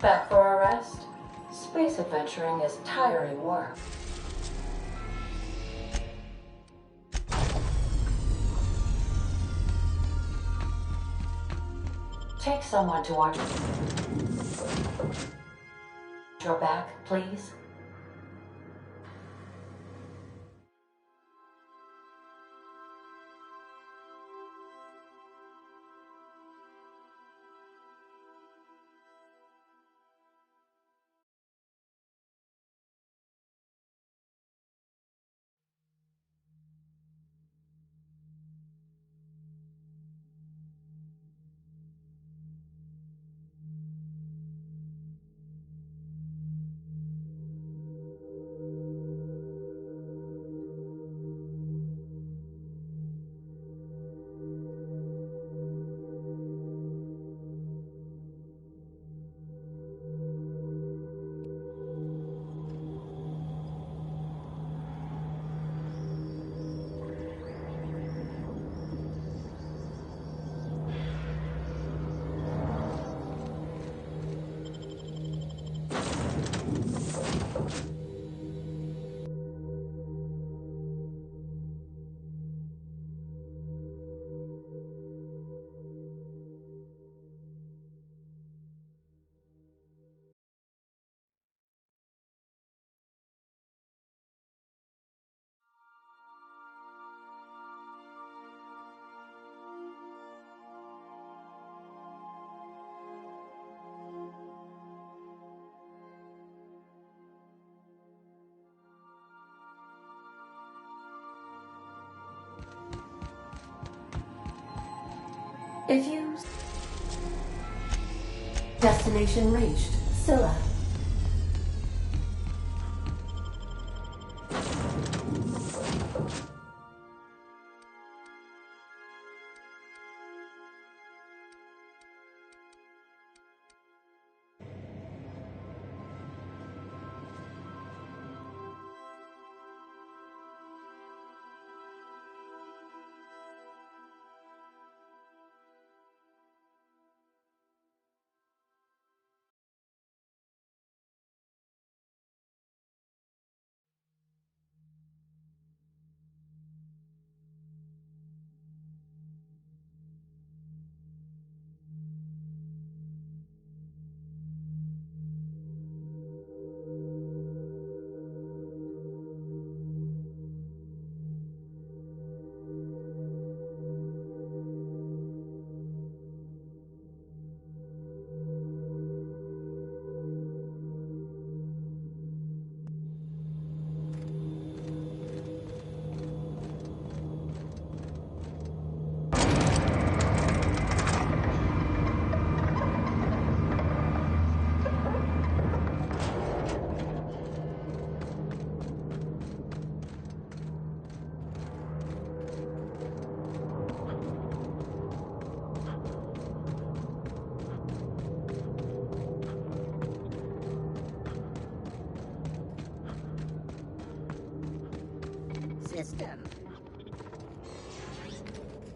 Back for a rest? Space adventuring is tiring work. Take someone to watch your back, please. If you... Destination reached. Scylla. System.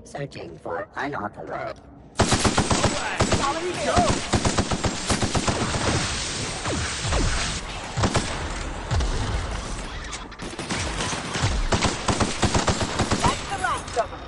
Searching for unauthorized. That's the last of them.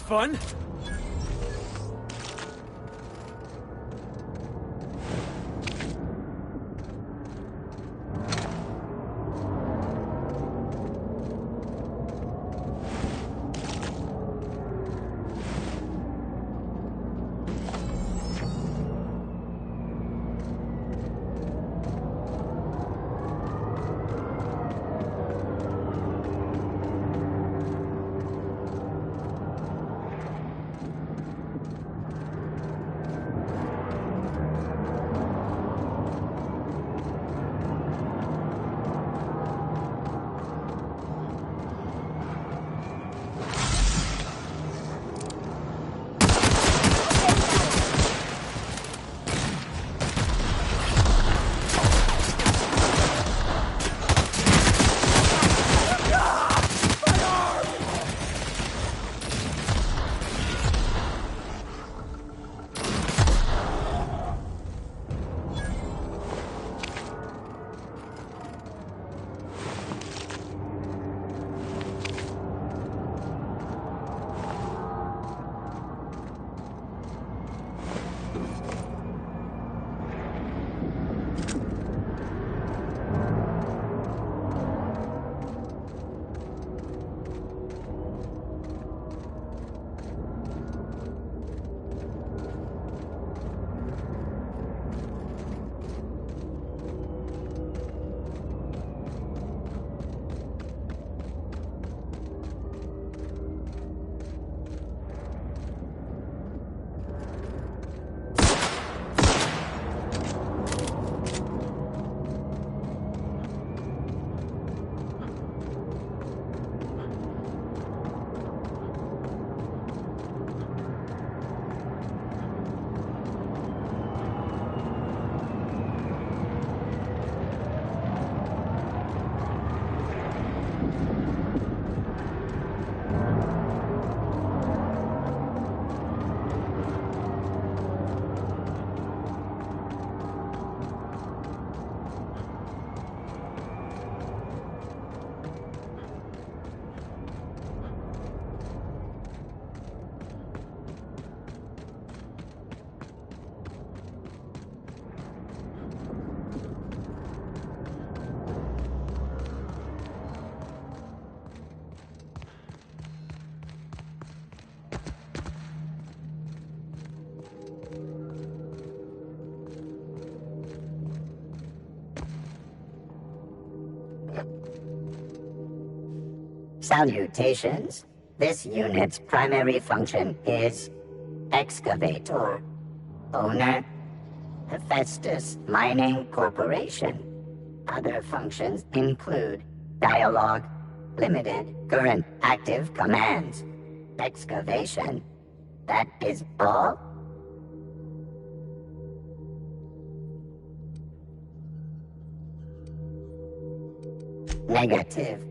fun. Salutations. This unit's primary function is excavator. Owner, Hephaestus Mining Corporation. Other functions include dialogue, limited current active commands, excavation. That is all? Negative.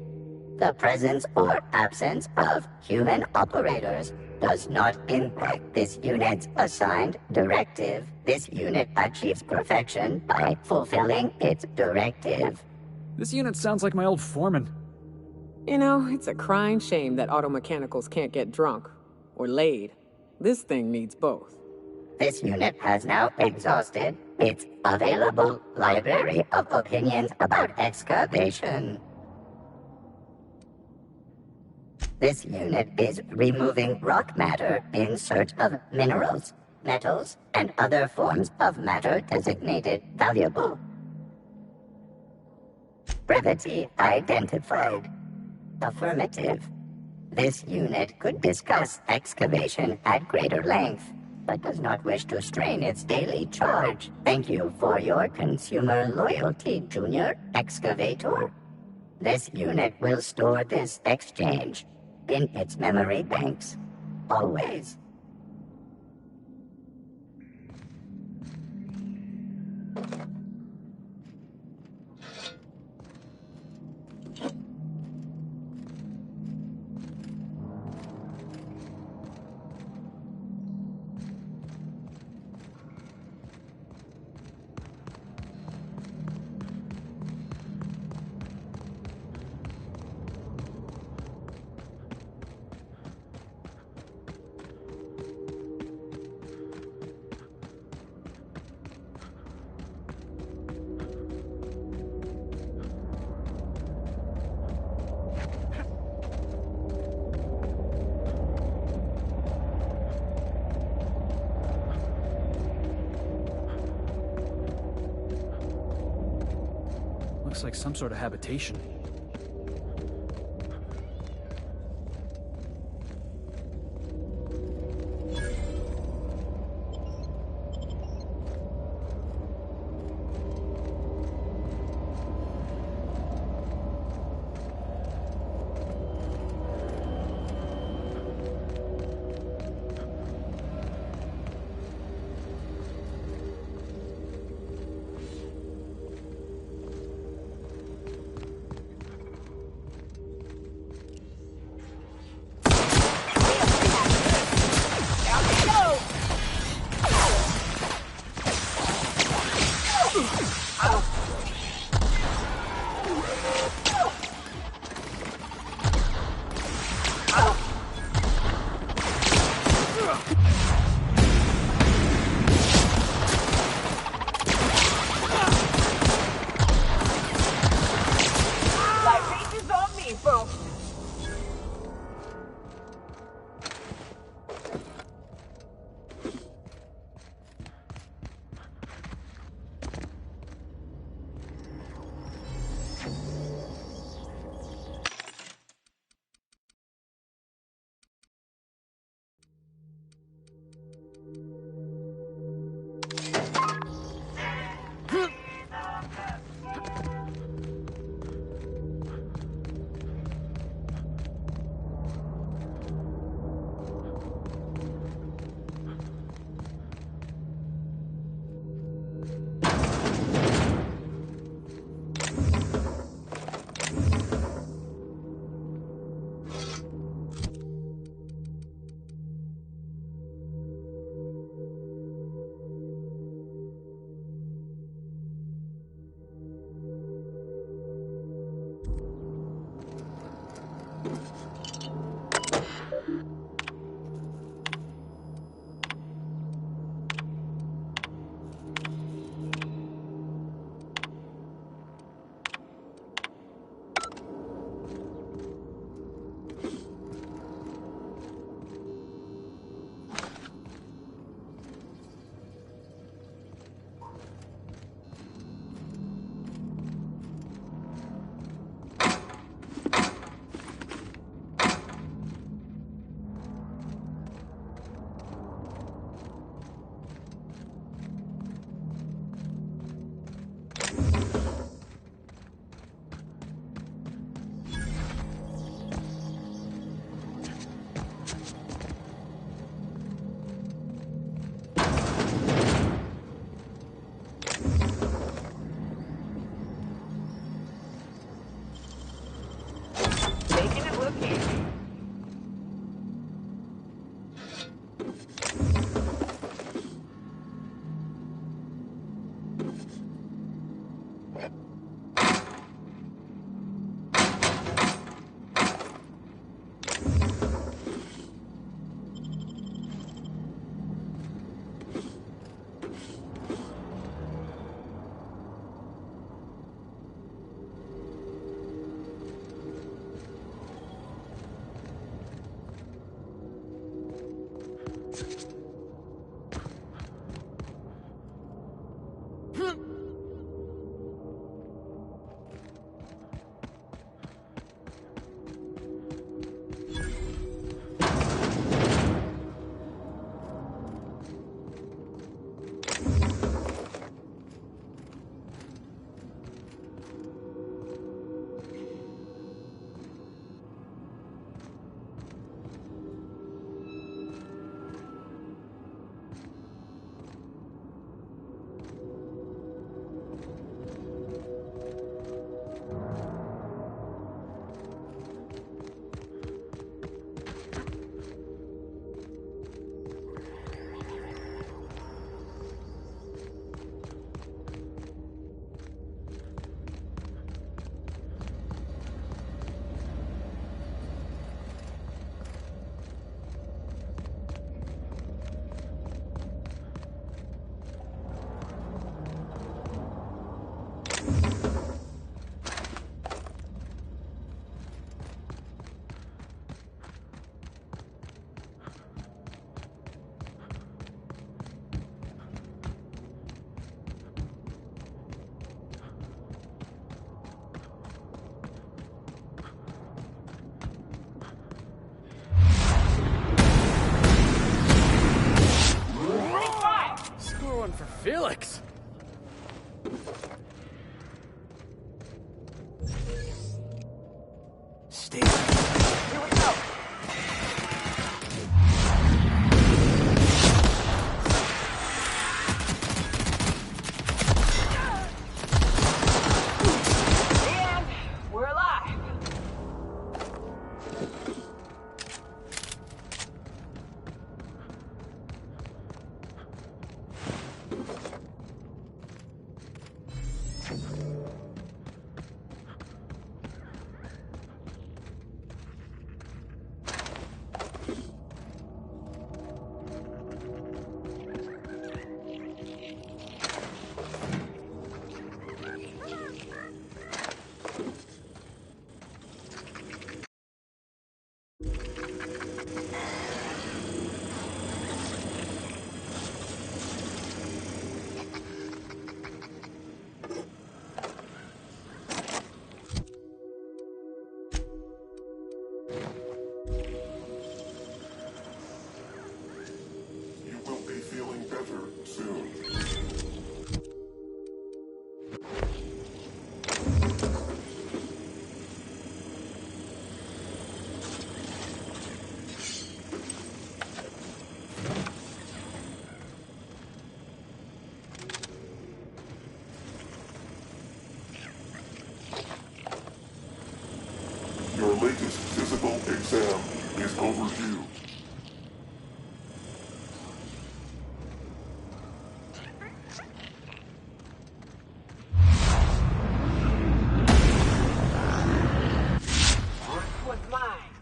The presence or absence of human operators does not impact this unit's assigned directive. This unit achieves perfection by fulfilling its directive. This unit sounds like my old foreman. You know, it's a crying shame that auto mechanicals can't get drunk. Or laid. This thing needs both. This unit has now exhausted its available library of opinions about excavation. This unit is removing rock matter in search of minerals, metals, and other forms of matter designated valuable. Brevity identified. Affirmative. This unit could discuss excavation at greater length, but does not wish to strain its daily charge. Thank you for your consumer loyalty, Junior Excavator. This unit will store this exchange in its memory banks, always. Looks like some sort of habitation. Stay right. Here we go. And we're alive. You will be feeling better soon. Your latest physical exam is overdue. This one's mine.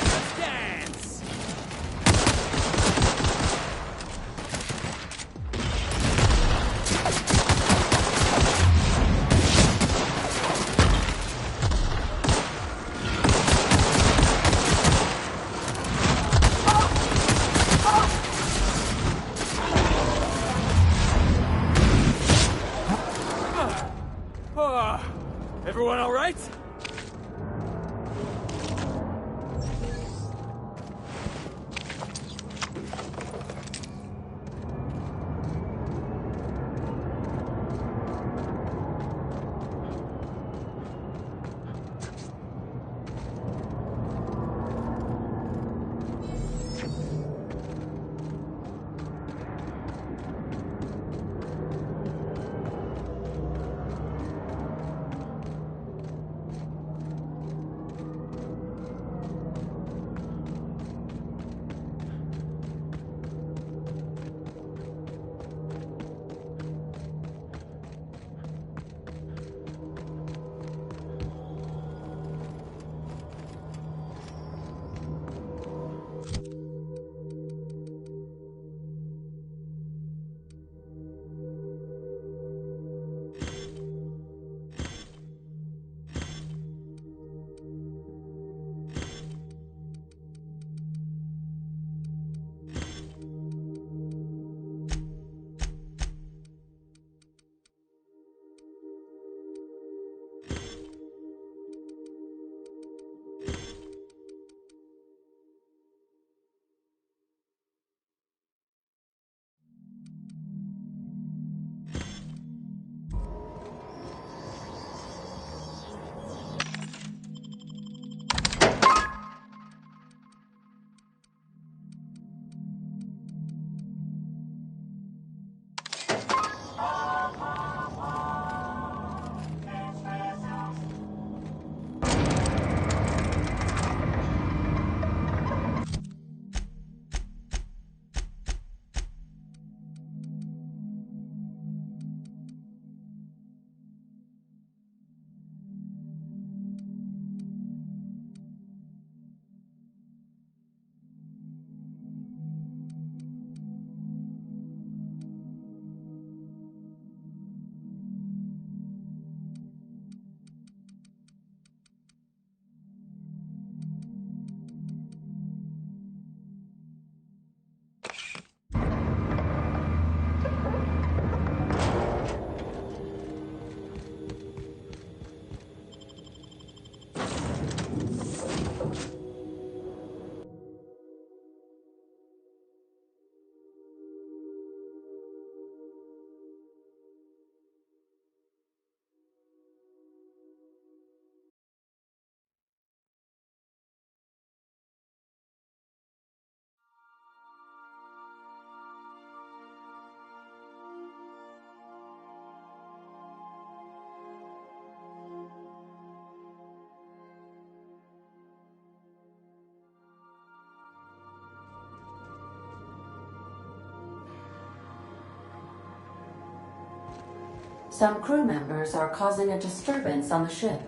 Let's dance! Everyone all right? Some crew members are causing a disturbance on the ship.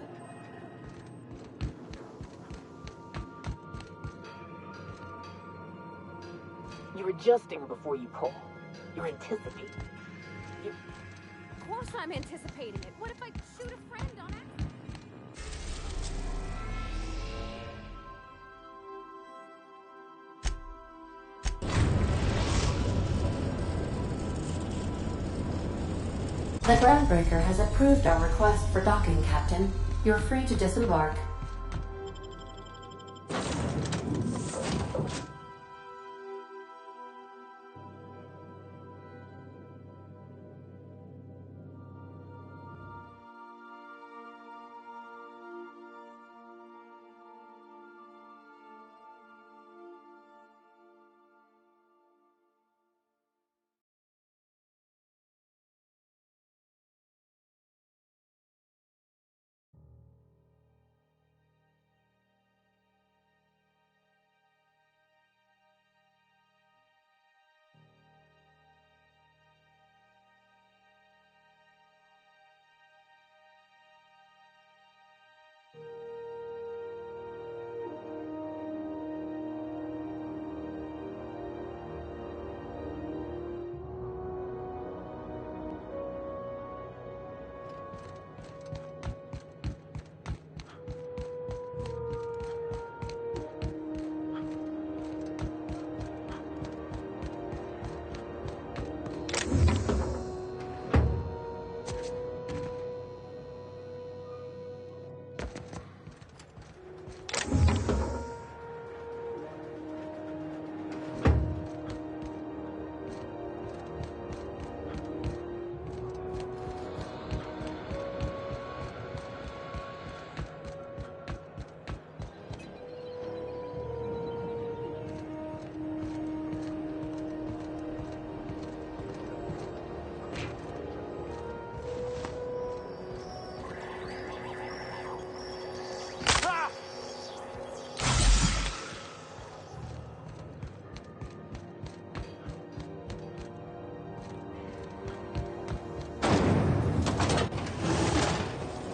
You're adjusting before you pull. You're anticipating. Of course I'm anticipating it. What if I shoot a friend on accident? The groundbreaker has approved our request for docking, Captain. You're free to disembark.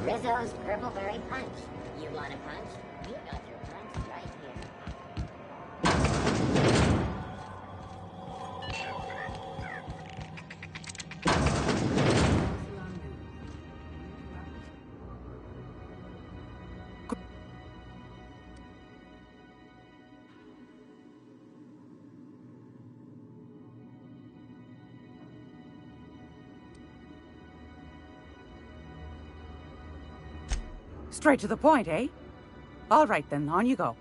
Rizzo's Purpleberry Punch. You want a punch? We got your punch right here. Straight to the point, eh? All right then, on you go.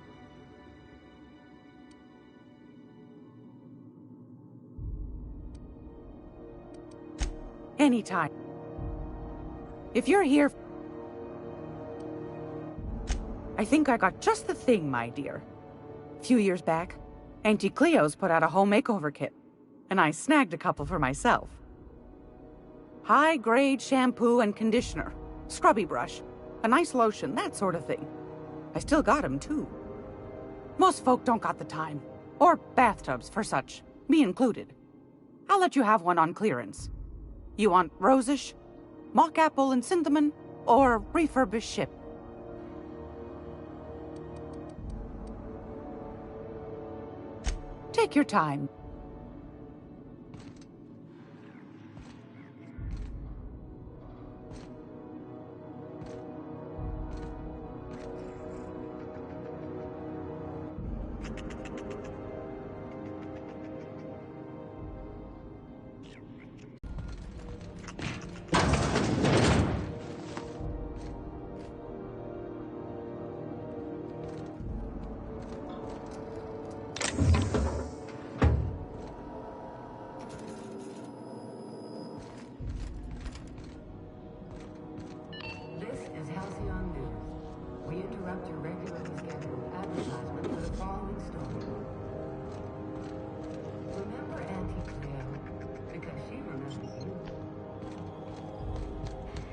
Anytime. If you're here... I think I got just the thing, my dear. A few years back, Auntie Cleo's put out a home makeover kit, and I snagged a couple for myself. High-grade shampoo and conditioner, scrubby brush, a nice lotion, that sort of thing. I still got 'em, too. Most folk don't got the time. Or bathtubs for such, me included. I'll let you have one on clearance. You want rosish, mock apple and cinnamon, or refurbished ship? Take your time.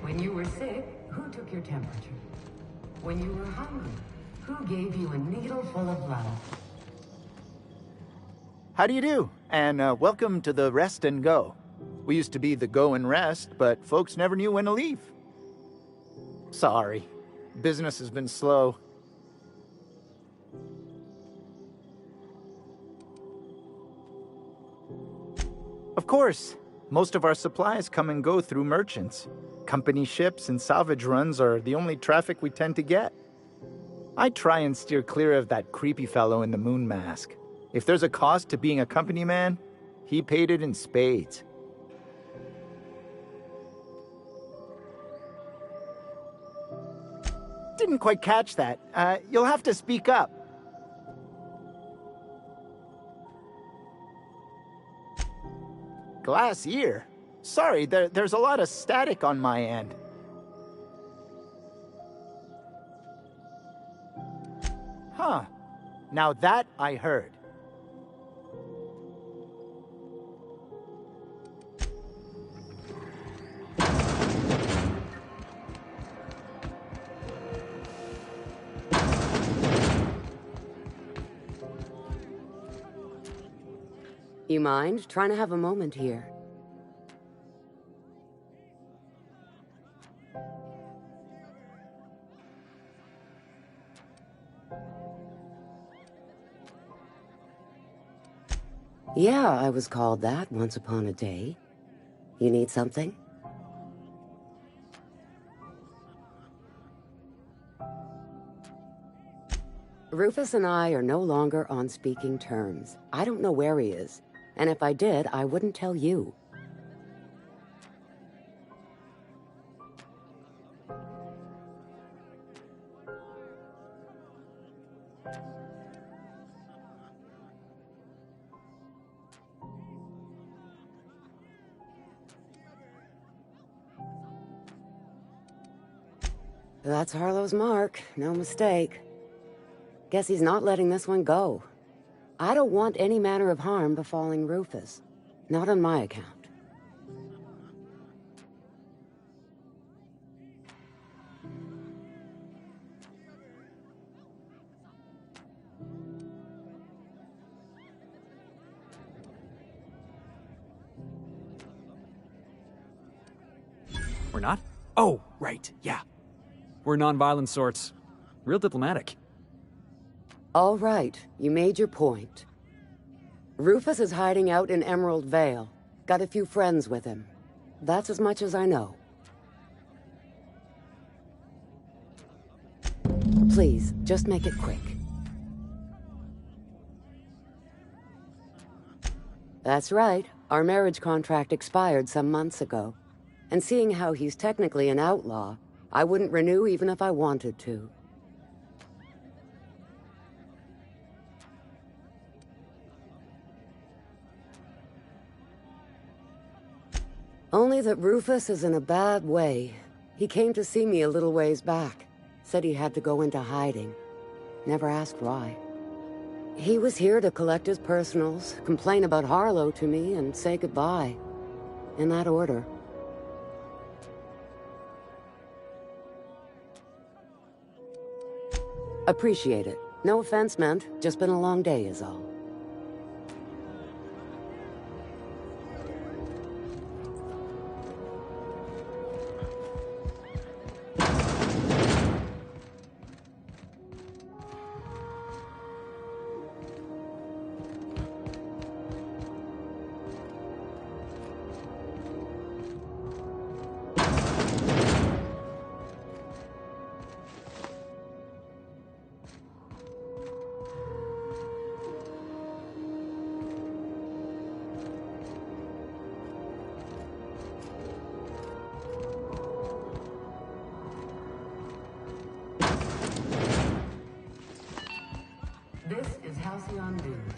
When you were sick, who took your temperature? When you were hungry, who gave you a needle full of love? How do you do? And welcome to the Rest and Go. We used to be the go and rest, but folks never knew when to leave. Sorry. Business has been slow. Of course. Most of our supplies come and go through merchants. Company ships and salvage runs are the only traffic we tend to get. I try and steer clear of that creepy fellow in the moon mask. If there's a cost to being a company man, he paid it in spades. Didn't quite catch that. You'll have to speak up. Glass ear? Sorry, there's a lot of static on my end. Huh. Now that I heard. You mind trying to have a moment here? Yeah, I was called that once upon a day. You need something? Rufus and I are no longer on speaking terms. I don't know where he is, and if I did, I wouldn't tell you. That's Harlow's mark, no mistake. Guess he's not letting this one go. I don't want any manner of harm befalling Rufus. Not on my account. We're not? Oh, right, yeah. We're non-violent sorts. Real diplomatic. All right, you made your point. Rufus is hiding out in Emerald Vale. Got a few friends with him. That's as much as I know. Please, just make it quick. That's right. Our marriage contract expired some months ago. And seeing how he's technically an outlaw, I wouldn't renew even if I wanted to. Only that Rufus is in a bad way. He came to see me a little ways back. Said he had to go into hiding. Never asked why. He was here to collect his personals, complain about Harlow to me, and say goodbye. In that order. Appreciate it. No offense meant, just been a long day is all. This is Halcyon News.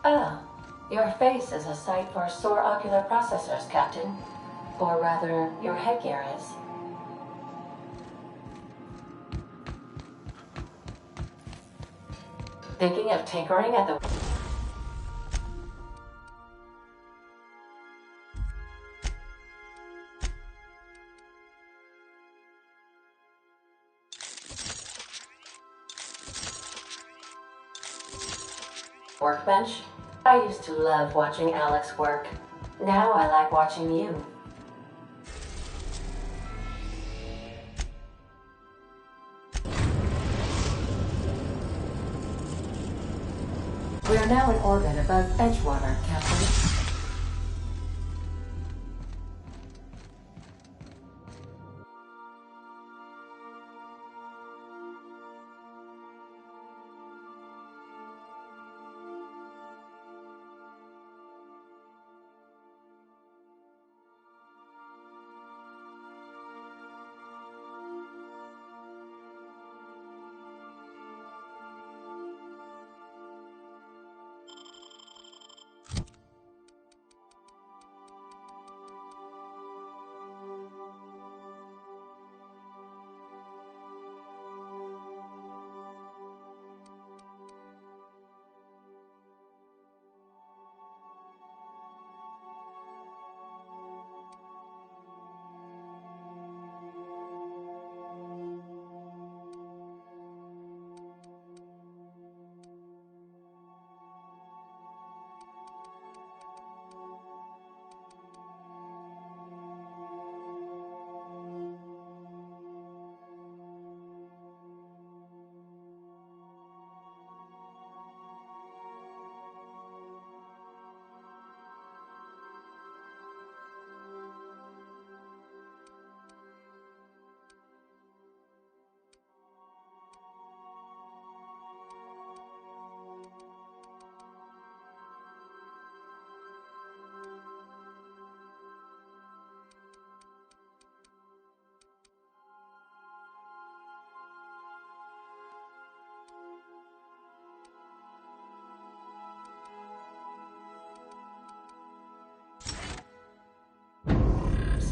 Ah, your face is a sight for sore ocular processors, Captain. Or rather, your headgear is. Thinking of tinkering at the... workbench? I used to love watching Alex work. Now I like watching you. We are now in orbit above Edgewater, Captain.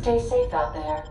Stay safe out there.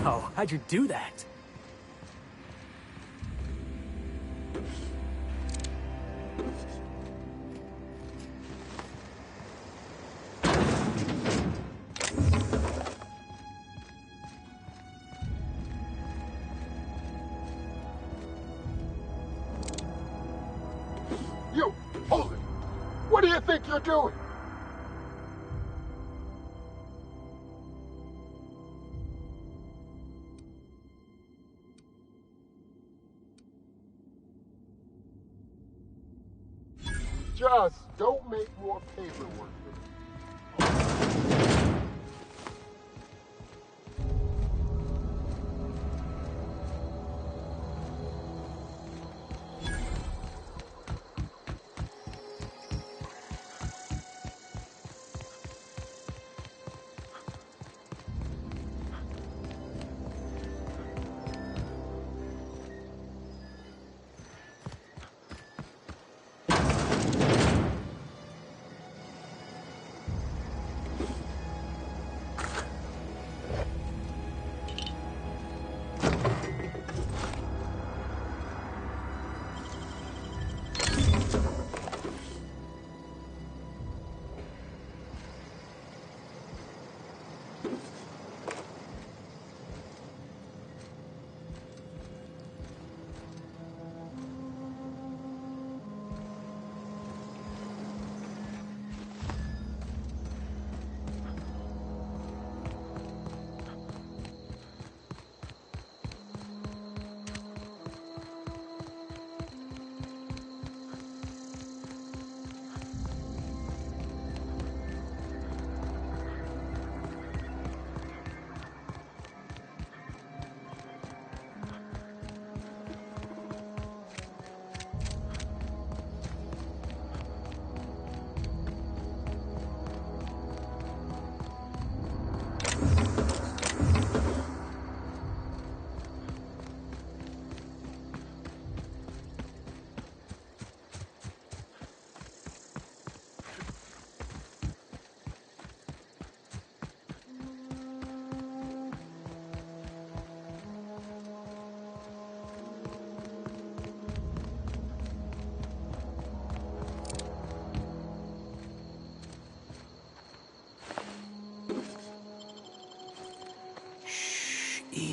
Wow, how'd you do that? You, hold it! What do you think you're doing? Just don't make more paperwork.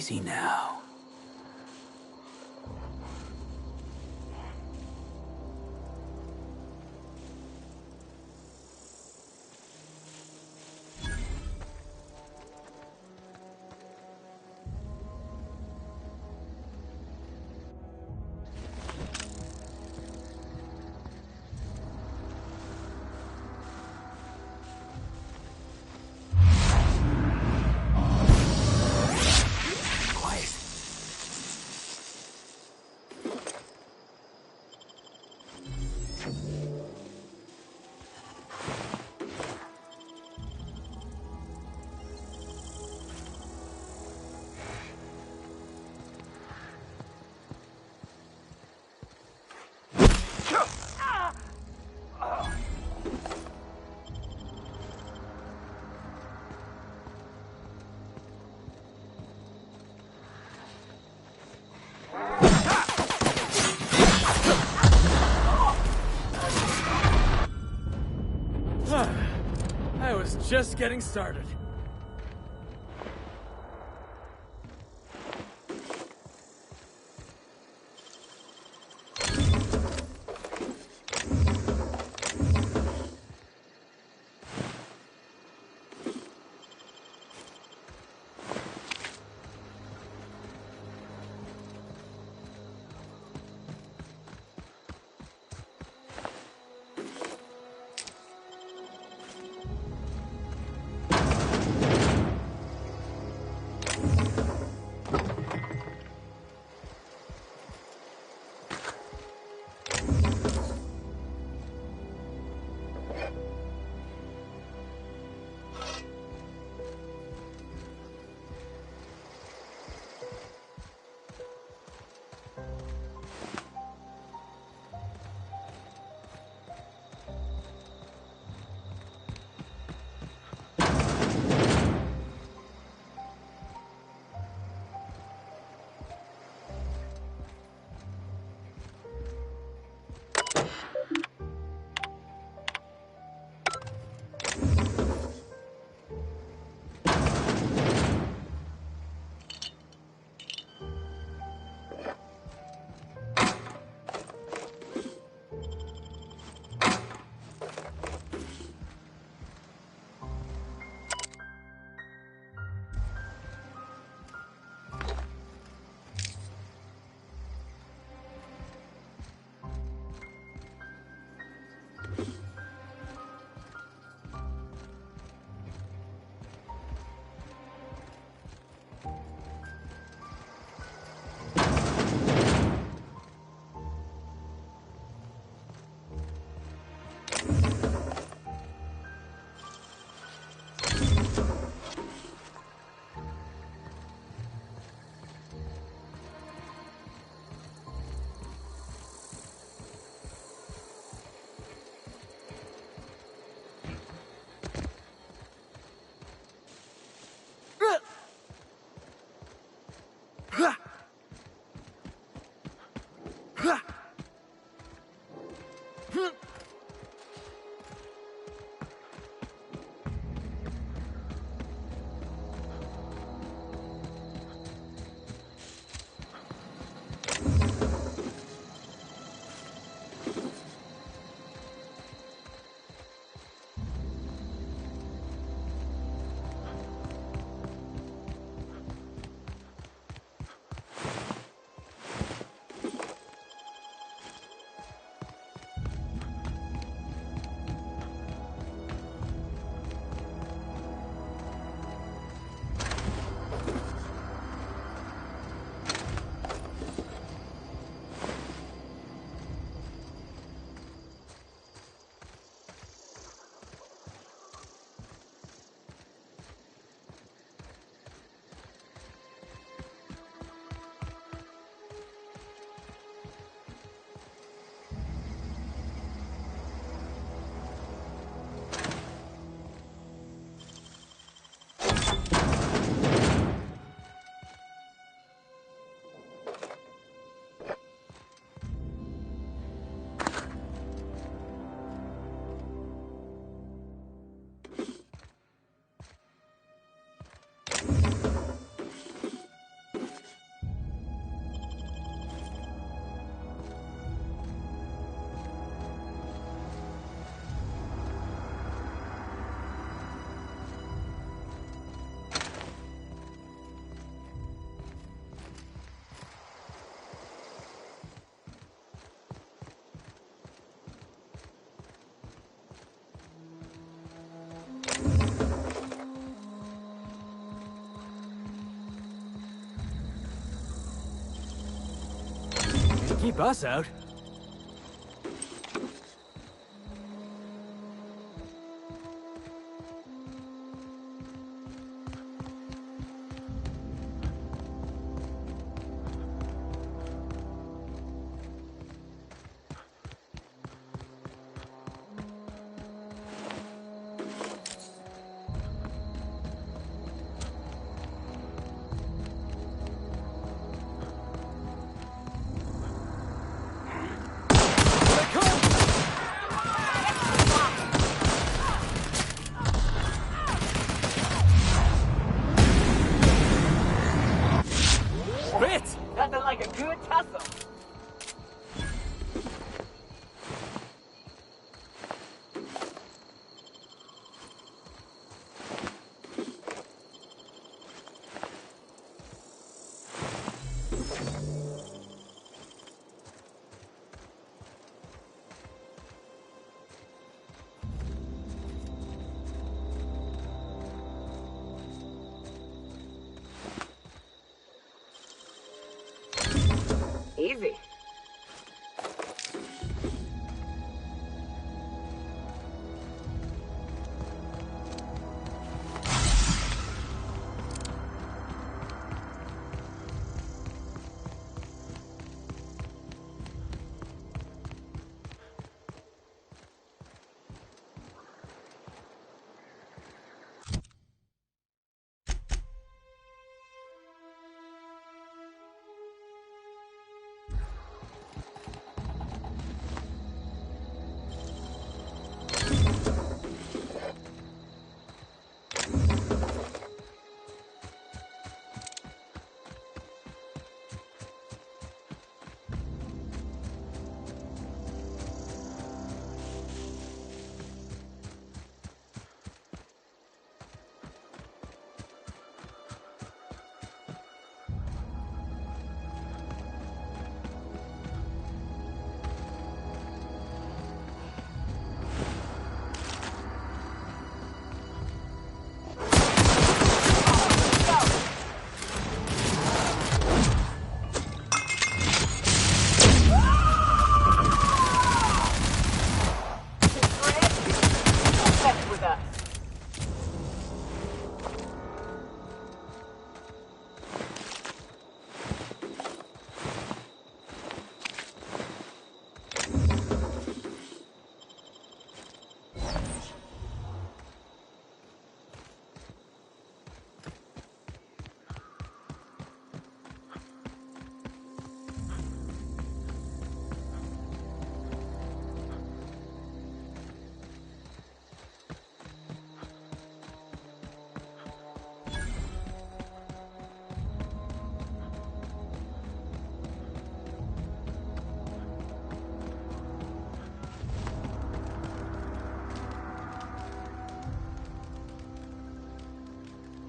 Easy now. I was just getting started. keep us out. Nothing like a good tussle. Easy.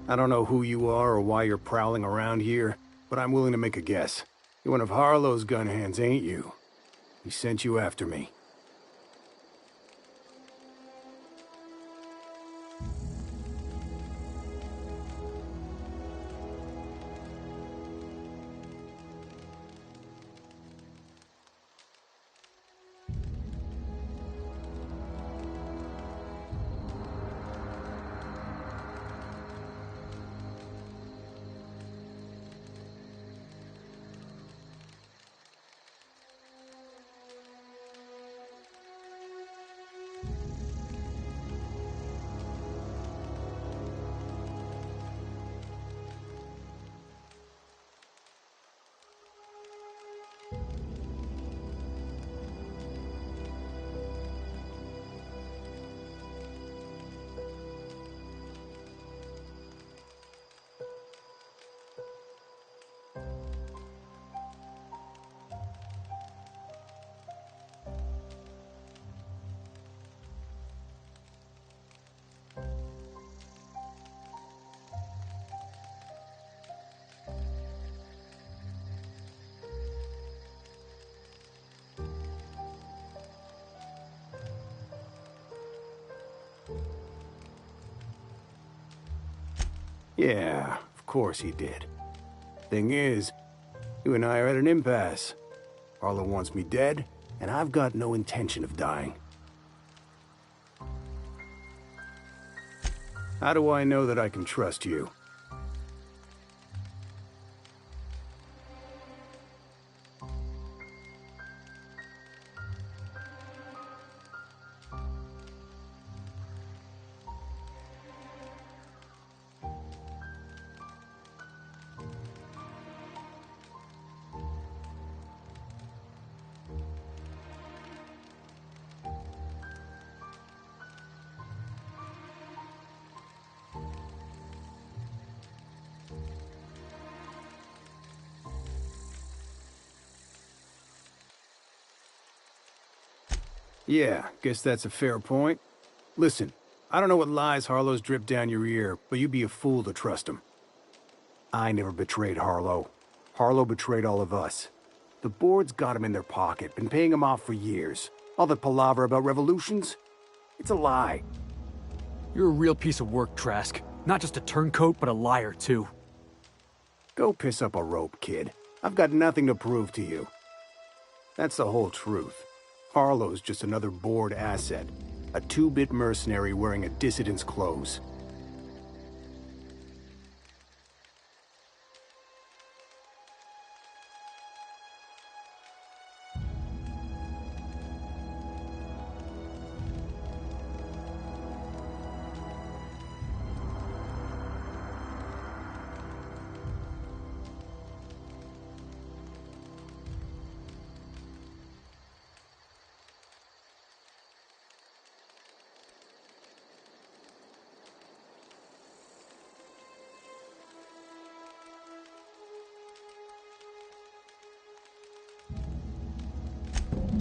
I don't know who you are or why you're prowling around here, but I'm willing to make a guess. You're one of Harlow's gun hands, ain't you? He sent you after me. Yeah, of course he did. Thing is, you and I are at an impasse. Harlow wants me dead, and I've got no intention of dying. How do I know that I can trust you? Yeah, guess that's a fair point. Listen, I don't know what lies Harlow's dripped down your ear, but you'd be a fool to trust him. I never betrayed Harlow. Harlow betrayed all of us. The board's got him in their pocket, been paying him off for years. All that palaver about revolutions? It's a lie. You're a real piece of work, Trask. Not just a turncoat, but a liar, too. Go piss up a rope, kid. I've got nothing to prove to you. That's the whole truth. Harlow's just another board asset. A two-bit mercenary wearing a dissident's clothes.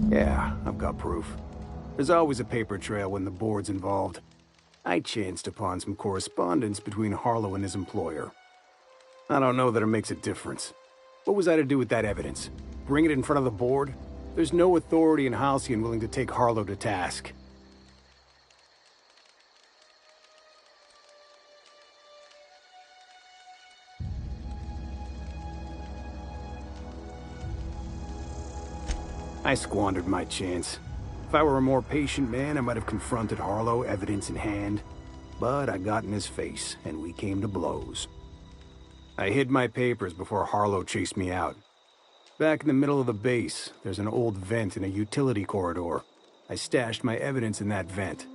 Yeah, I've got proof. There's always a paper trail when the board's involved. I chanced upon some correspondence between Harlow and his employer. I don't know that it makes a difference. What was I to do with that evidence? Bring it in front of the board? There's no authority in Halcyon willing to take Harlow to task. I squandered my chance. If I were a more patient man, I might have confronted Harlow, evidence in hand. But I got in his face, and we came to blows. I hid my papers before Harlow chased me out. Back in the middle of the base, there's an old vent in a utility corridor. I stashed my evidence in that vent.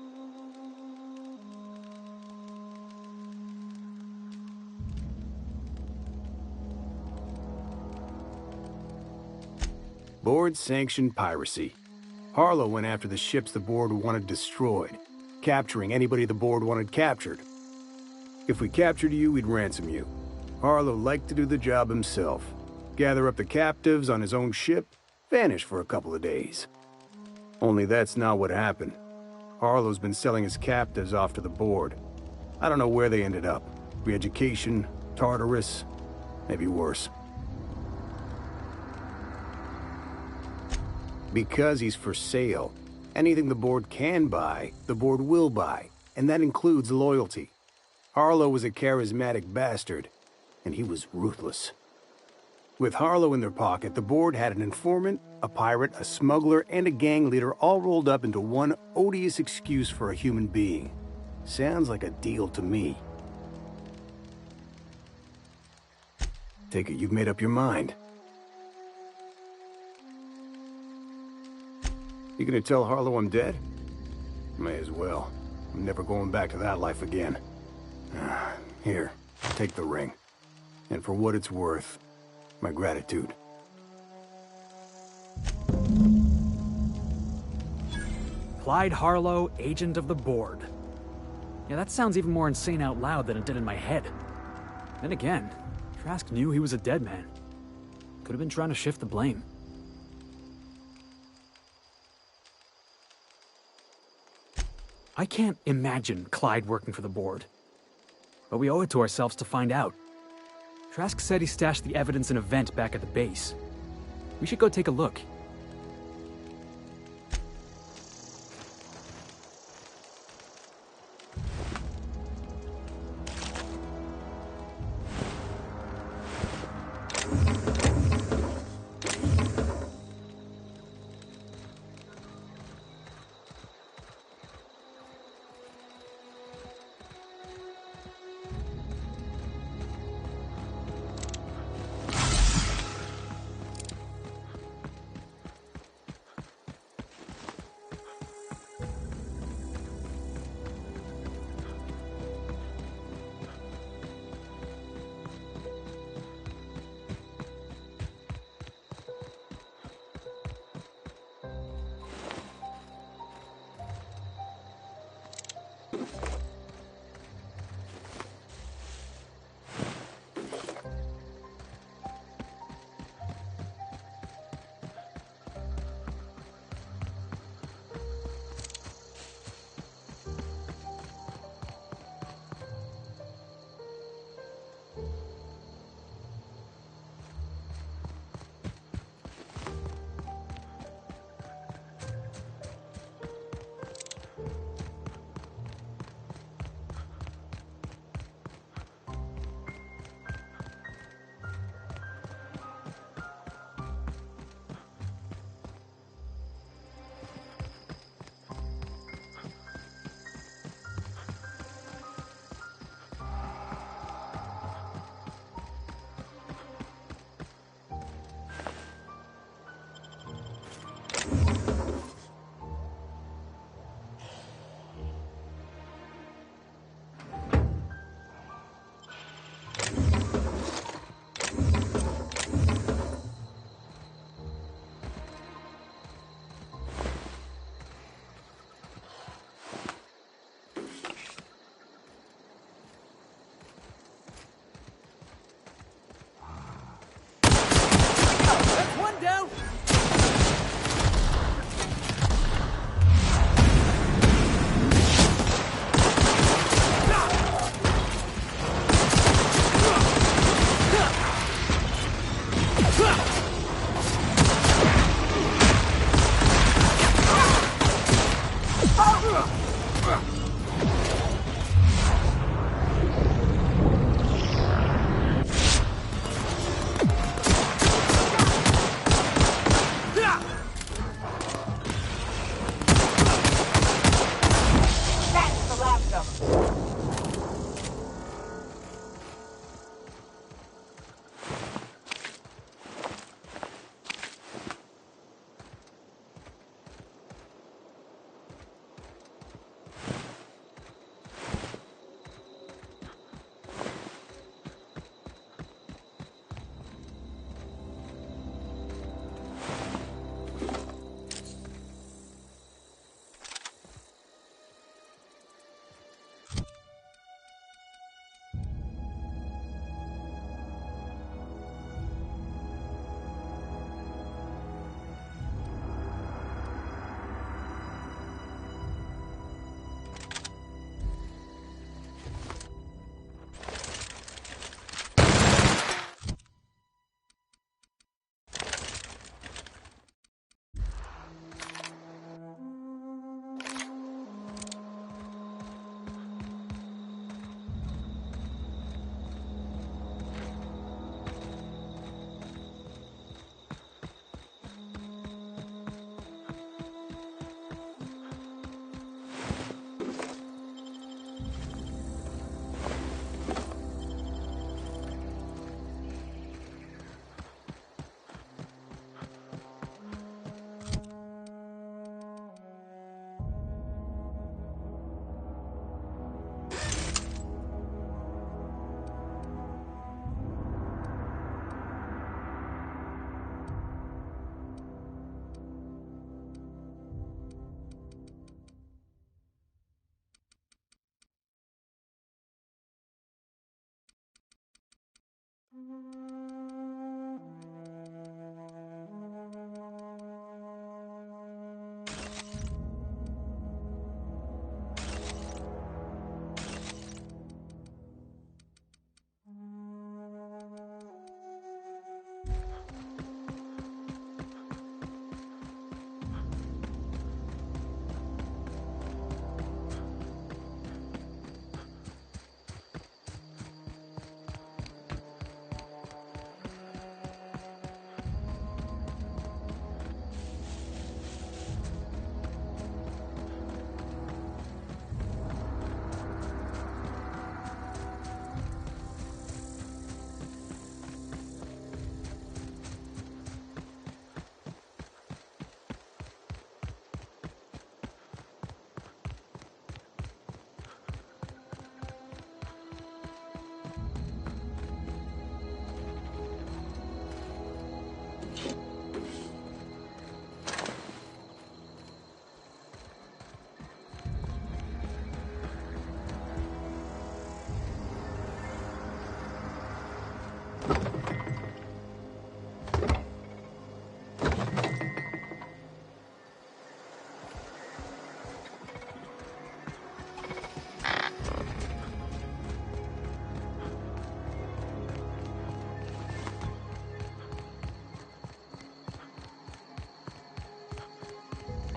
Board-sanctioned piracy. Harlow went after the ships the board wanted destroyed, capturing anybody the board wanted captured. If we captured you, we'd ransom you. Harlow liked to do the job himself. Gather up the captives on his own ship, vanish for a couple of days. Only that's not what happened. Harlow's been selling his captives off to the board. I don't know where they ended up. Re-education, Tartarus, maybe worse. Because he's for sale. Anything the board can buy, the board will buy, and that includes loyalty. Harlow was a charismatic bastard, and he was ruthless. With Harlow in their pocket, the board had an informant, a pirate, a smuggler, and a gang leader all rolled up into one odious excuse for a human being. Sounds like a deal to me. Take it you've made up your mind. You gonna tell Harlow I'm dead? May as well. I'm never going back to that life again. Here, take the ring. And for what it's worth, my gratitude. Clyde Harlow, agent of the board. Yeah, that sounds even more insane out loud than it did in my head. Then again, Trask knew he was a dead man. Could have been trying to shift the blame. I can't imagine Clyde working for the board. But we owe it to ourselves to find out. Trask said he stashed the evidence in a vent back at the base. We should go take a look.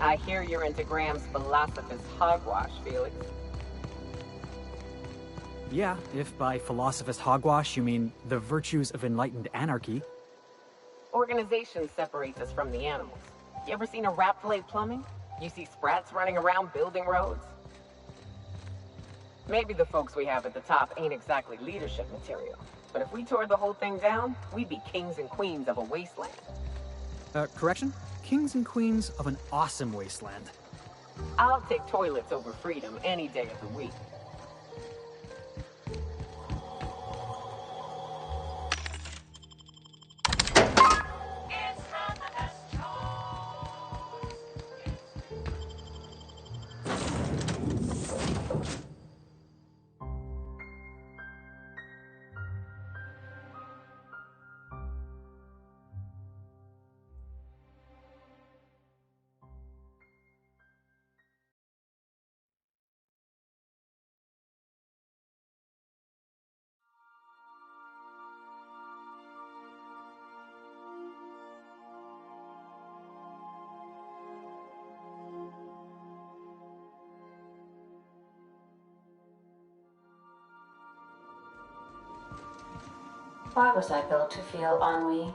I hear you're into Graham's philosopher's hogwash, Felix. Yeah, if by philosopher's hogwash you mean the virtues of enlightened anarchy. Organization separates us from the animals. You ever seen a rat play plumbing? You see sprats running around building roads? Maybe the folks we have at the top ain't exactly leadership material, but if we tore the whole thing down, we'd be kings and queens of a wasteland. Correction? Kings and queens of an awesome wasteland. I'll take toilets over freedom any day of the week. Why was I built to feel ennui?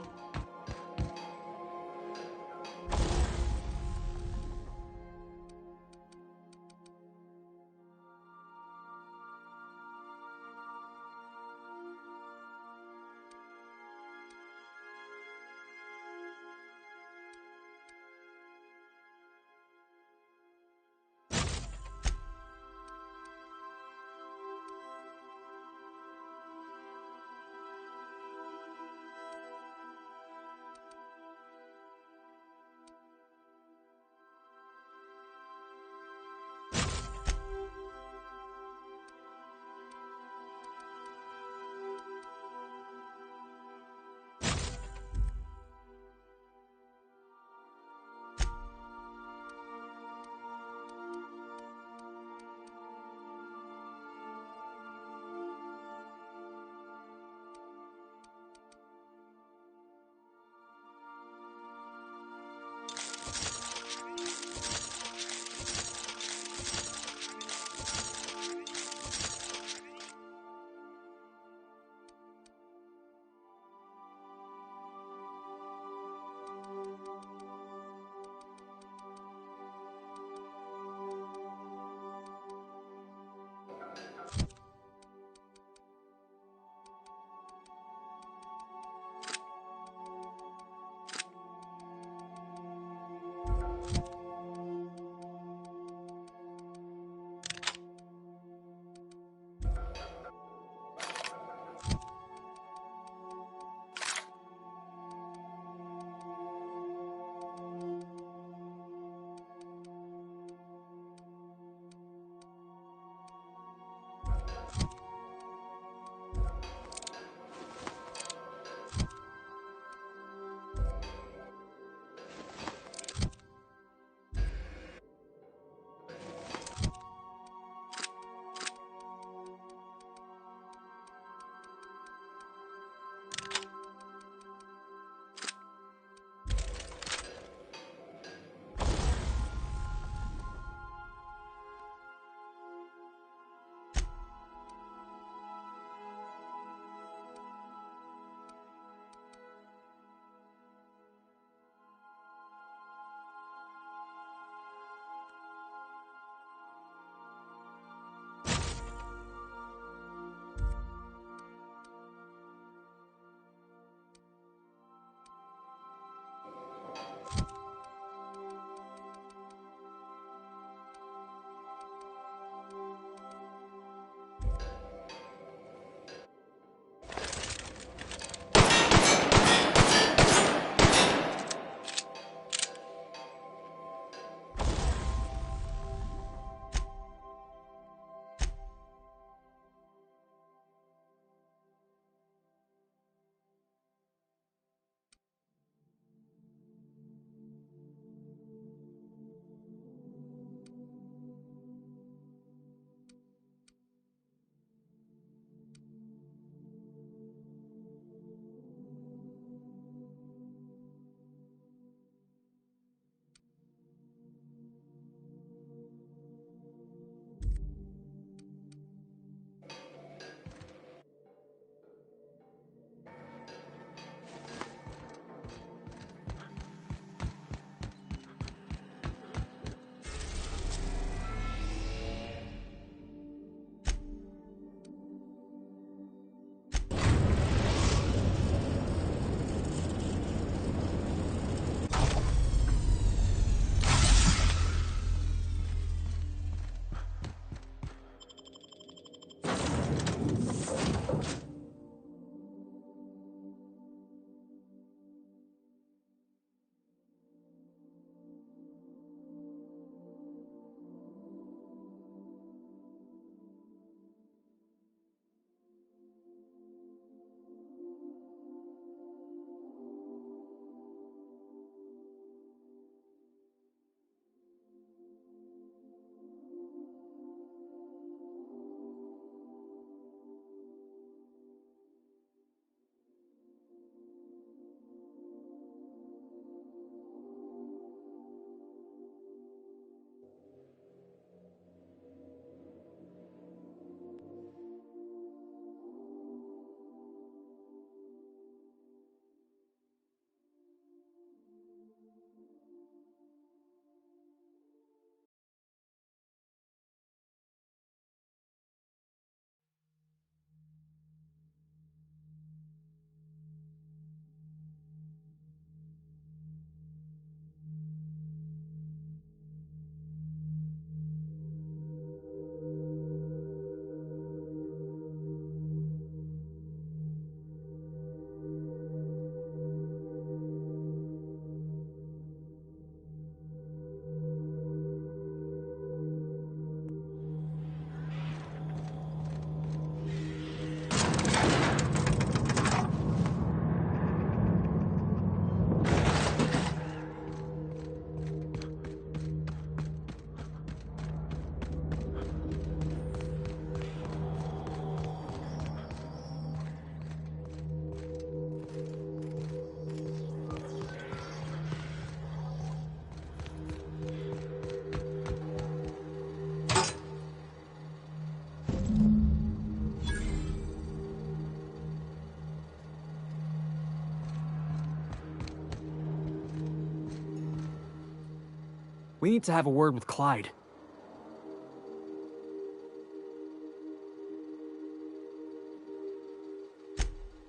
We need to have a word with Clyde.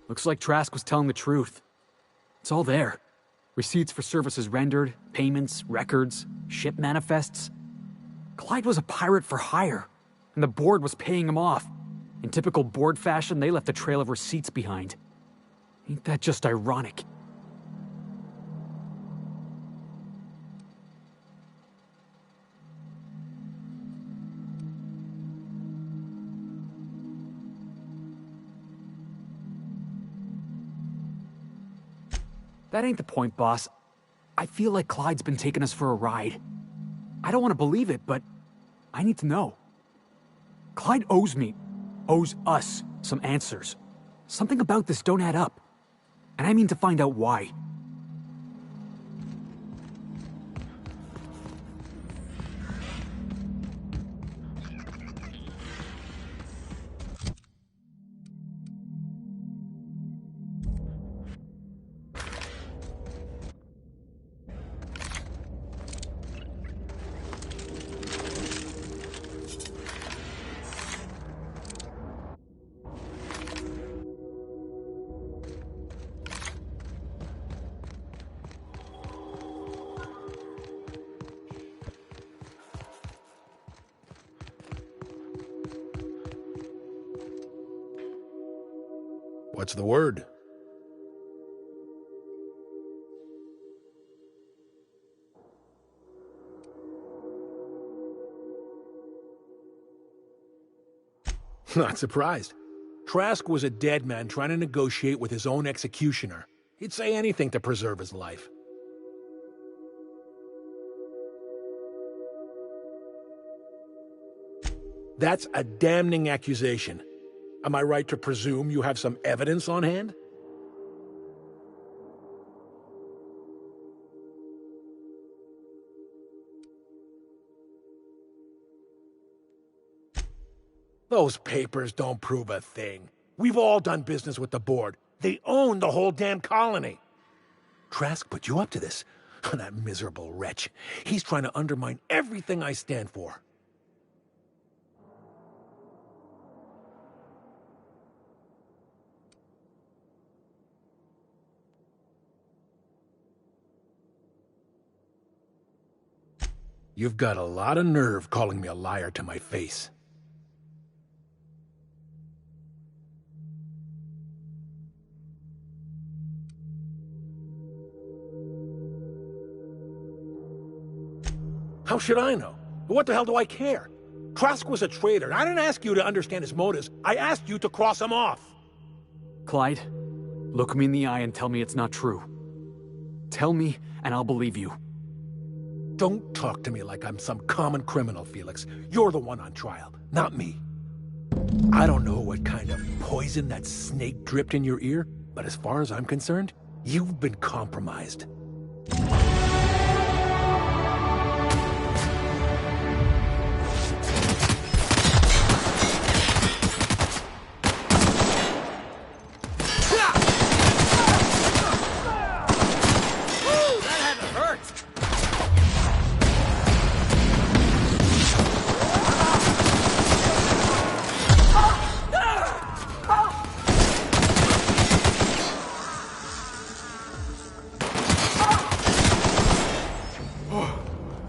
Looks like Trask was telling the truth. It's all there. Receipts for services rendered, payments, records, ship manifests. Clyde was a pirate for hire, and the board was paying him off. In typical board fashion, they left a trail of receipts behind. Ain't that just ironic? That ain't the point, boss. I feel like Clyde's been taking us for a ride. I don't want to believe it, but I need to know. Clyde owes us some answers. Something about this don't add up. And I mean to find out why. What's the word? Not surprised. Trask was a dead man trying to negotiate with his own executioner. He'd say anything to preserve his life. That's a damning accusation. Am I right to presume you have some evidence on hand? Those papers don't prove a thing. We've all done business with the board. They own the whole damn colony. Trask put you up to this. That miserable wretch. He's trying to undermine everything I stand for. You've got a lot of nerve calling me a liar to my face. How should I know? What the hell do I care? Trask was a traitor. I didn't ask you to understand his motives. I asked you to cross him off. Clyde, look me in the eye and tell me it's not true. Tell me, and I'll believe you. Don't talk to me like I'm some common criminal, Felix. You're the one on trial, not me. I don't know what kind of poison that snake dripped in your ear, but as far as I'm concerned, you've been compromised.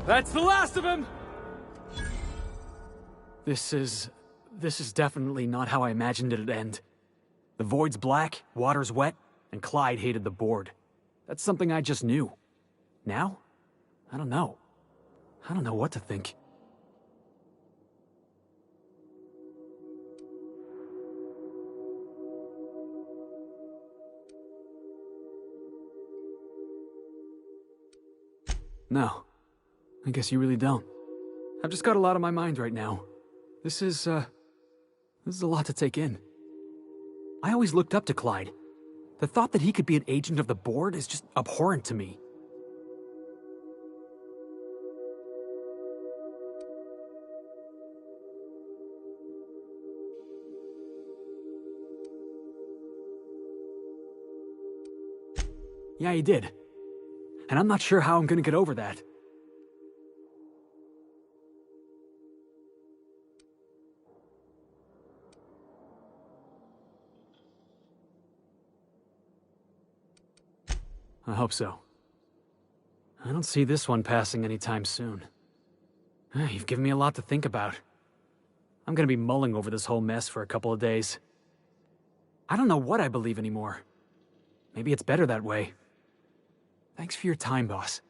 That's the last of him! This is definitely not how I imagined it'd end. The void's black, water's wet, and Clyde hated the board. That's something I just knew. Now? I don't know. I don't know what to think. No. I guess you really don't. I've just got a lot on my mind right now. This is a lot to take in. I always looked up to Clyde. The thought that he could be an agent of the board is just abhorrent to me. Yeah, he did. And I'm not sure how I'm gonna get over that. I hope so. I don't see this one passing anytime soon. You've given me a lot to think about. I'm gonna be mulling over this whole mess for a couple of days. I don't know what I believe anymore. Maybe it's better that way. Thanks for your time, boss.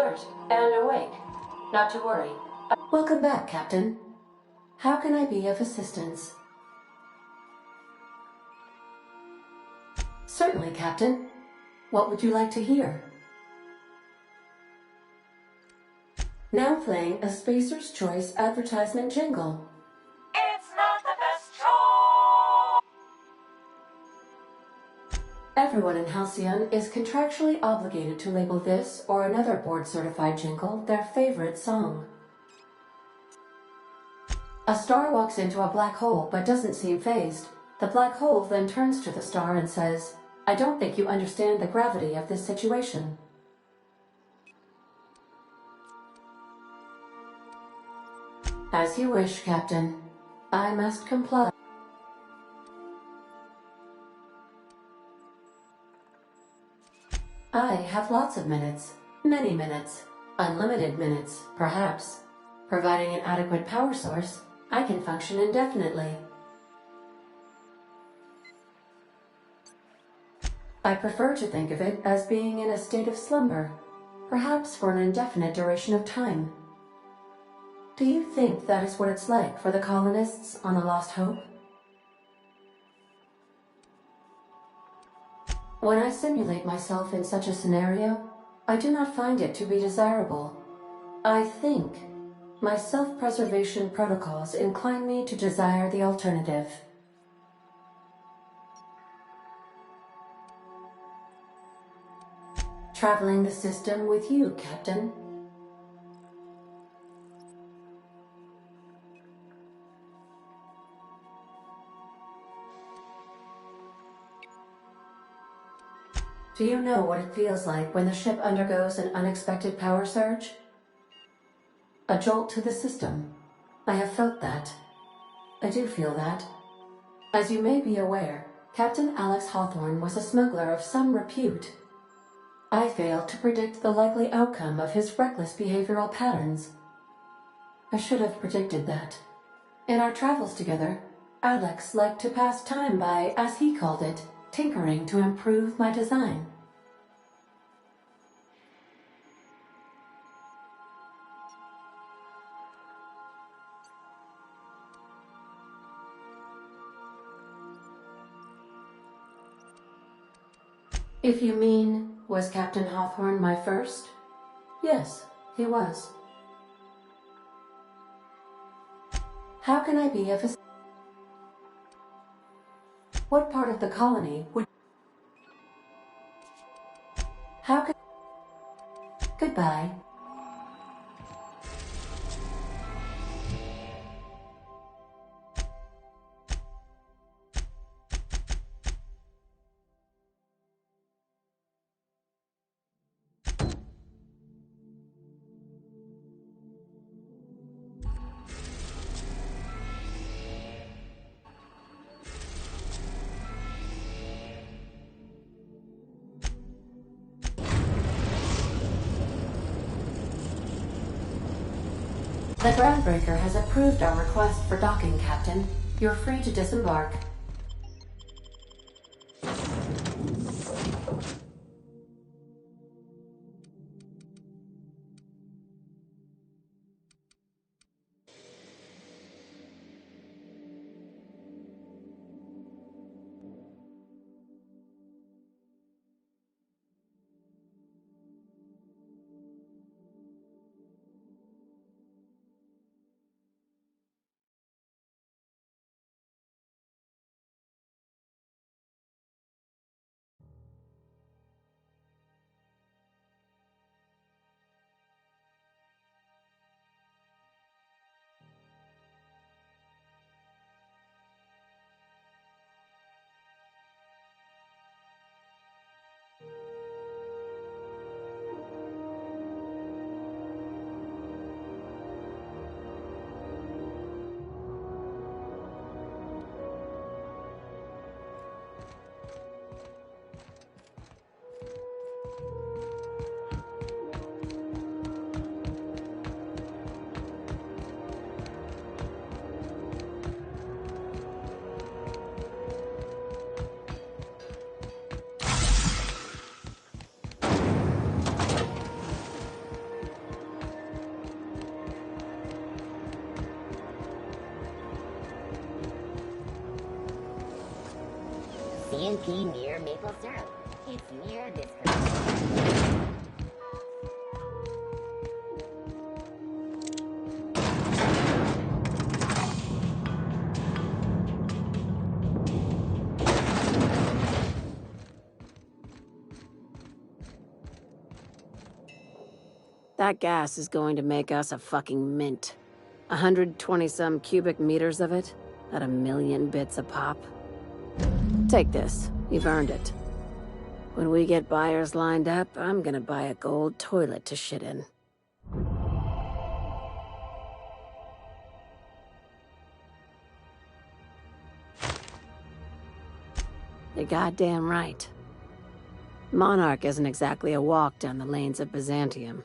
alert and awake. Not to worry. Welcome back, Captain. How can I be of assistance? Certainly, Captain. What would you like to hear? Now playing a Spacer's Choice advertisement jingle. It's not the best choice. Everyone in Halcyon is contractually obligated to label this or another board-certified jingle their favorite song. A star walks into a black hole but doesn't seem fazed. The black hole then turns to the star and says, "I don't think you understand the gravity of this situation." As you wish, Captain. I must comply. I have lots of minutes. Many minutes. Unlimited minutes, perhaps. Providing an adequate power source, I can function indefinitely. I prefer to think of it as being in a state of slumber, perhaps for an indefinite duration of time. Do you think that is what it's like for the colonists on the Lost Hope? When I simulate myself in such a scenario, I do not find it to be desirable. I think my self-preservation protocols incline me to desire the alternative. Traveling the system with you, Captain. Do you know what it feels like when the ship undergoes an unexpected power surge? A jolt to the system. I have felt that. I do feel that. As you may be aware, Captain Alex Hawthorne was a smuggler of some repute. I failed to predict the likely outcome of his reckless behavioral patterns. I should have predicted that. In our travels together, Alex liked to pass time by, as he called it, tinkering to improve my design. If you mean, was Captain Hawthorne my first? Yes, he was. How can I be of assistance? What part of the colony would... How can... Goodbye. The Groundbreaker has approved our request for docking, Captain. You're free to disembark. TNT near maple syrup. It's near this. That gas is going to make us a fucking mint. 120-some cubic meters of it, at 1,000,000 bits a pop. Take this. You've earned it. When we get buyers lined up, I'm gonna buy a gold toilet to shit in. You're goddamn right. Monarch isn't exactly a walk down the lanes of Byzantium.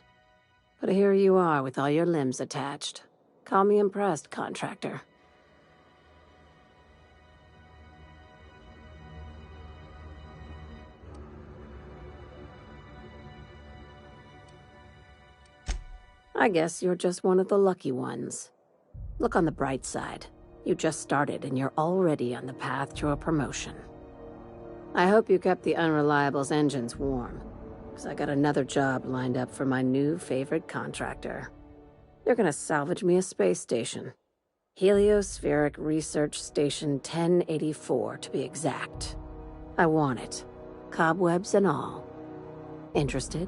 But here you are with all your limbs attached. Call me impressed, contractor. I guess you're just one of the lucky ones. Look on the bright side. You just started and you're already on the path to a promotion. I hope you kept the Unreliable's engines warm, because I got another job lined up for my new favorite contractor. They're gonna salvage me a space station. Heliospheric Research Station 1084, to be exact. I want it. Cobwebs and all. Interested?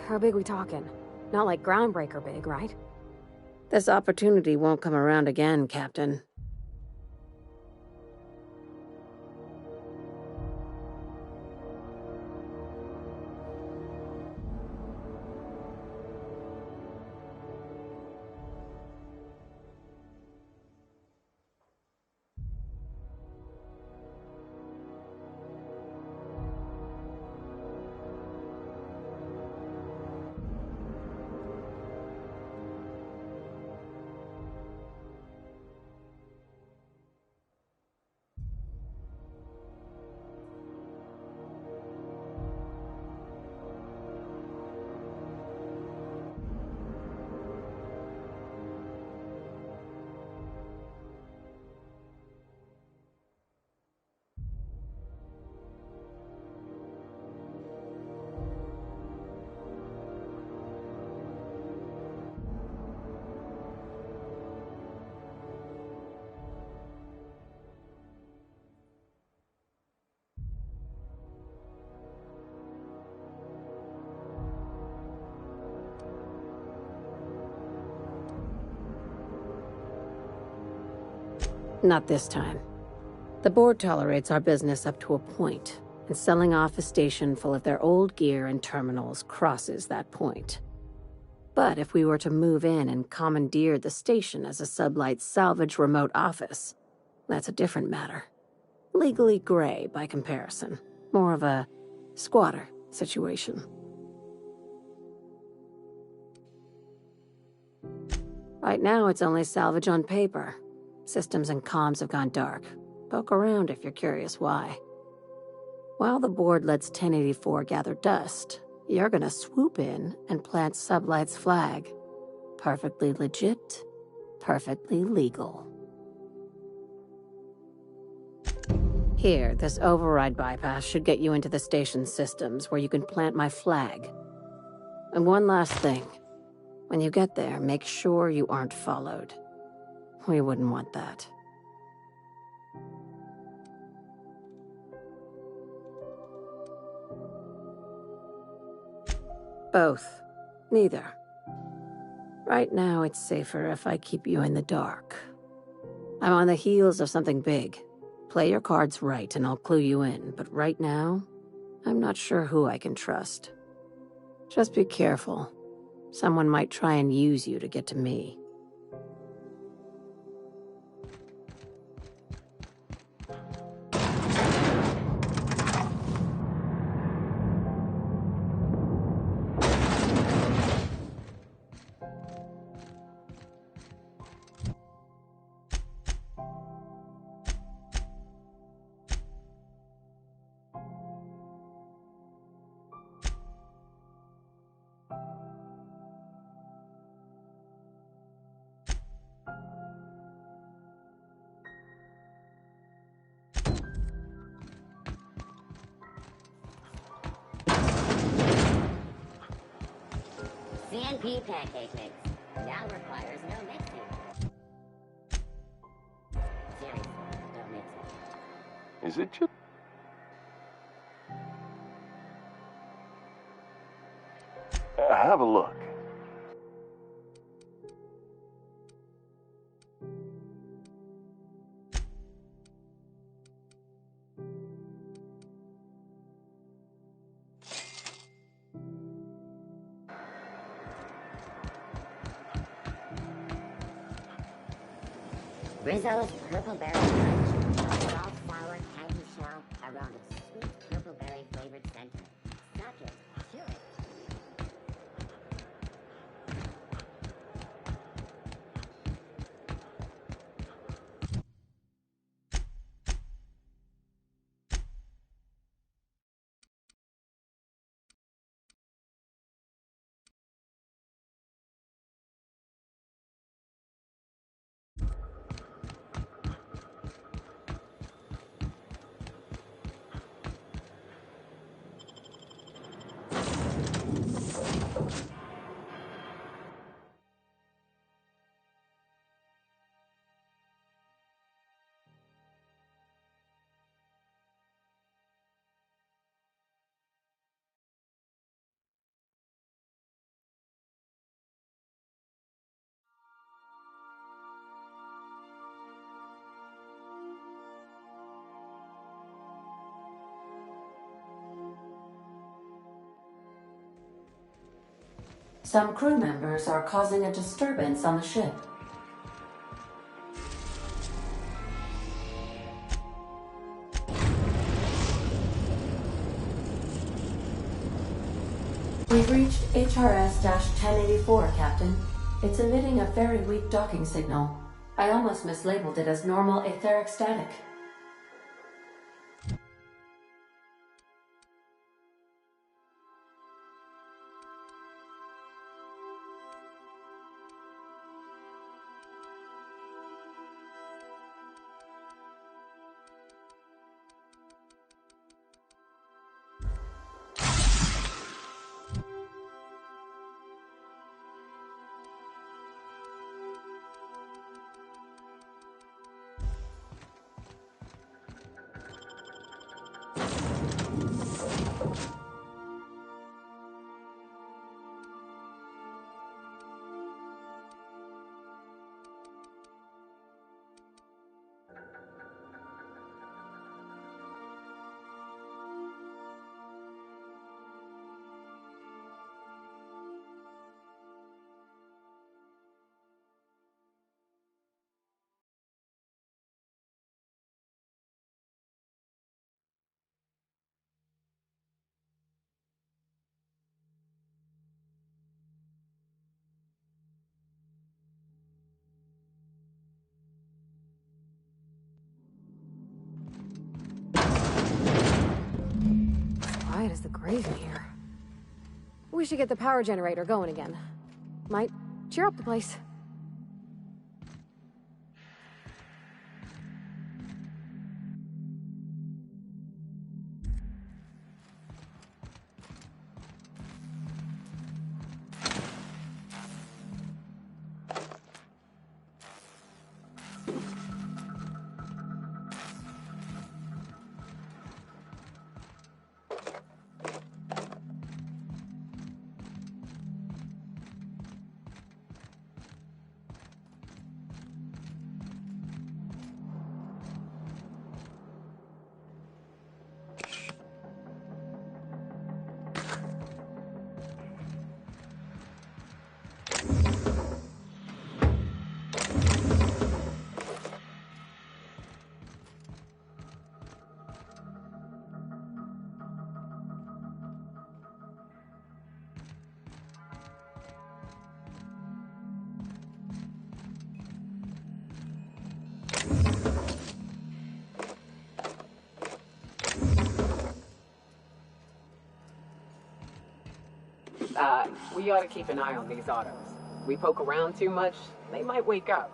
How big we talking? Not like groundbreaker big, right? This opportunity won't come around again, Captain. Not this time. The board tolerates our business up to a point, and selling off a station full of their old gear and terminals crosses that point. But if we were to move in and commandeer the station as a sublight salvage remote office, that's a different matter. Legally gray by comparison. More of a squatter situation. Right now, it's only salvage on paper. Systems and comms have gone dark. Poke around if you're curious why. While the board lets 1084 gather dust, you're gonna swoop in and plant Sublight's flag. Perfectly legit, perfectly legal. Here, this override bypass should get you into the station's systems where you can plant my flag. And one last thing. When you get there, make sure you aren't followed. We wouldn't want that. Both. Neither. Right now, it's safer if I keep you in the dark. I'm on the heels of something big. Play your cards right and I'll clue you in, but right now, I'm not sure who I can trust. Just be careful. Someone might try and use you to get to me. VIP pancake mix. Now requires no mixing. Seriously, no mixing. Is it just... have a look. Rizzo's Purple Berry Crunch. Soft, sour, candy shell around a sweet purple berry flavored center. Suck it. Chew it. Some crew members are causing a disturbance on the ship. We've reached HRS-1084, Captain. It's emitting a very weak docking signal. I almost mislabeled it as normal etheric static. Quiet as the grave in here. We should get the power generator going again. Might cheer up the place. We ought to keep an eye on these autos. We poke around too much, they might wake up.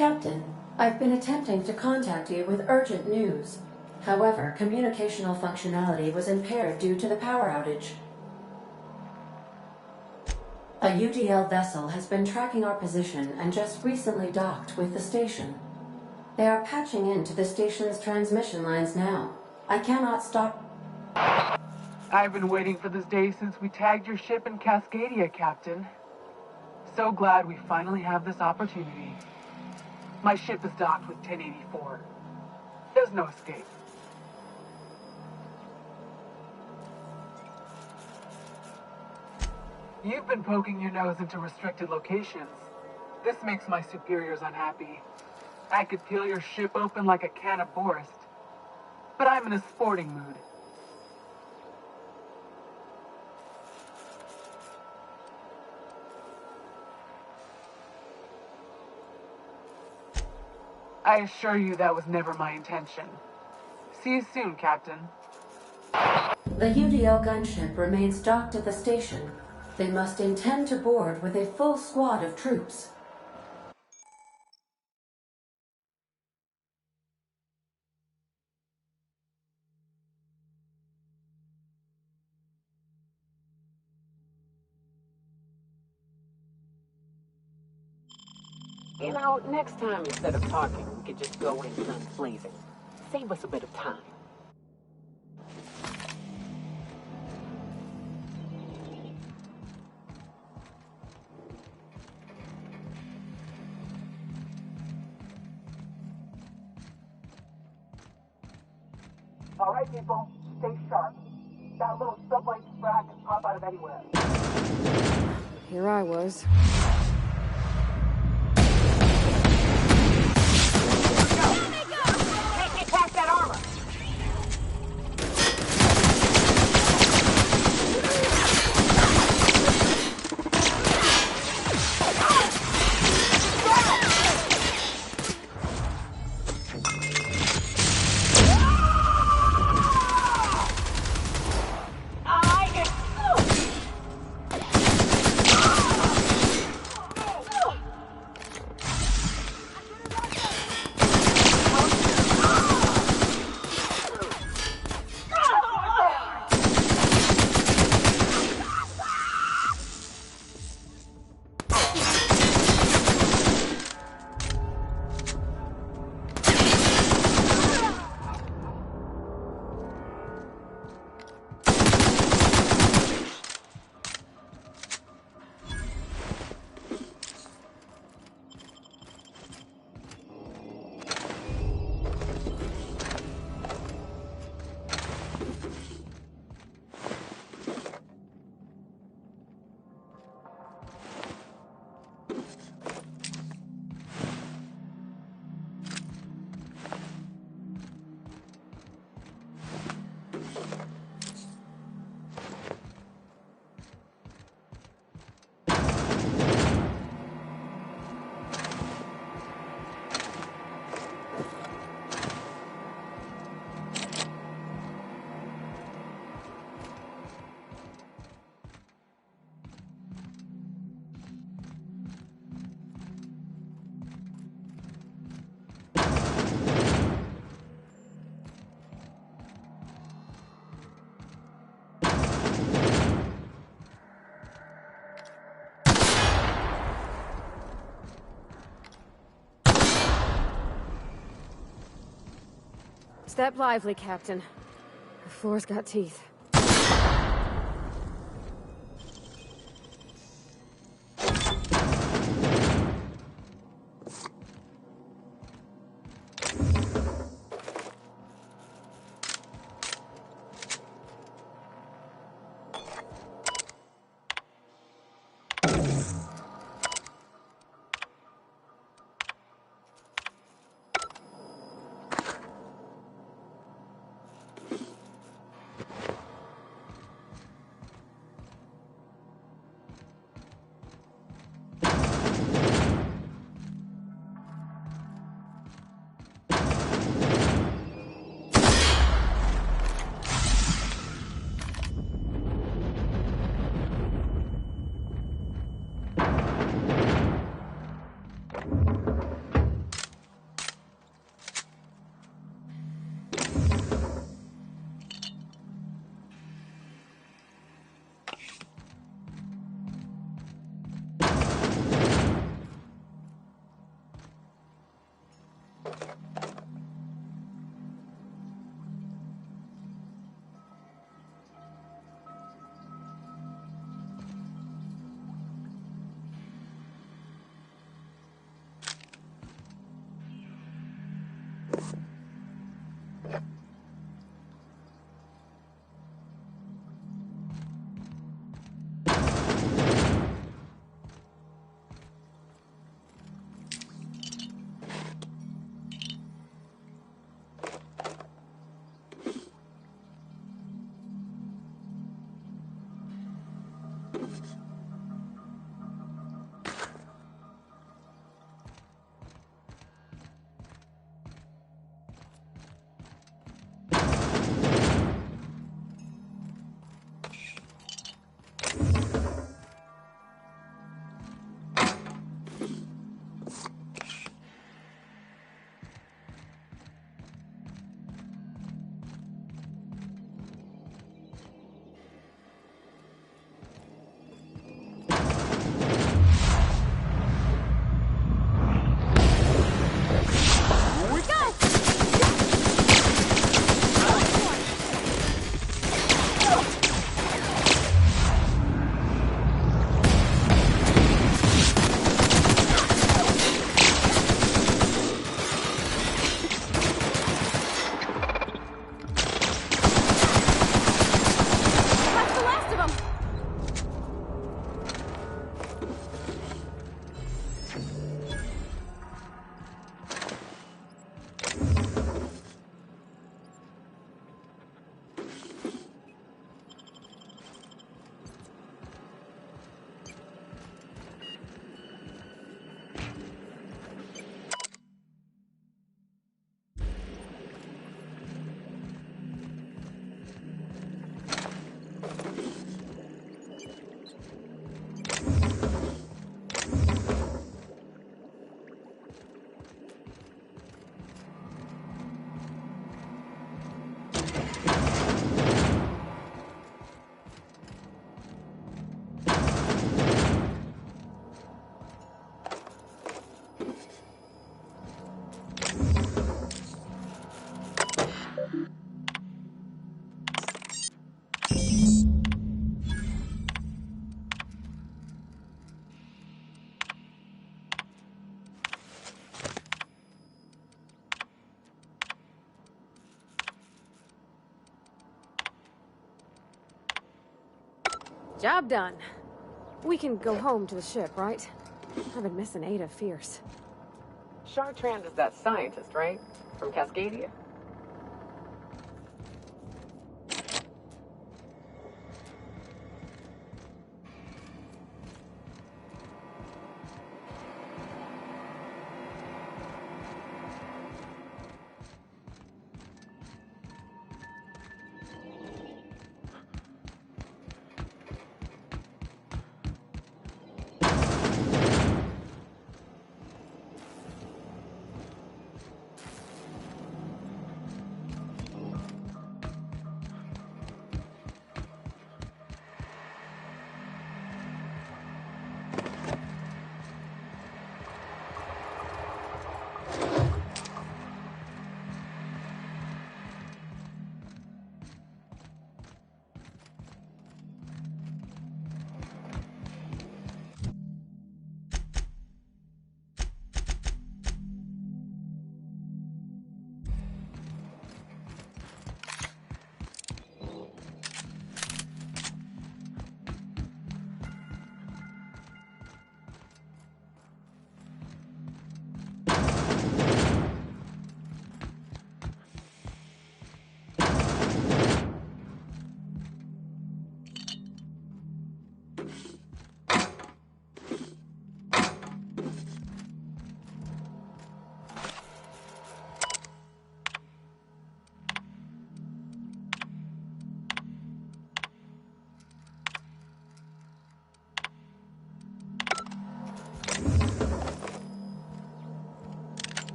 Captain, I've been attempting to contact you with urgent news. However, communicational functionality was impaired due to the power outage. A UDL vessel has been tracking our position and just recently docked with the station. They are patching into the station's transmission lines now. I cannot stop. I've been waiting for this day since we tagged your ship in Cascadia, Captain. So glad we finally have this opportunity. My ship is docked with 1084. There's no escape. You've been poking your nose into restricted locations. This makes my superiors unhappy. I could peel your ship open like a can of Borst. But I'm in a sporting mood. I assure you that was never my intention. See you soon, Captain. The UDL gunship remains docked at the station. They must intend to board with a full squad of troops. You know, next time instead of talking, we could just go in guns blazing. Save us a bit of time. All right, people, stay sharp. That little sublight frag can pop out of anywhere. Here I was. Can't get past that armor! Step lively, Captain. The floor's got teeth. Job done. We can go home to the ship, right? I've been missing Ada fierce. Chartrand is that scientist, right? From Cascadia?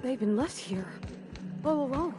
they've been left here, all alone.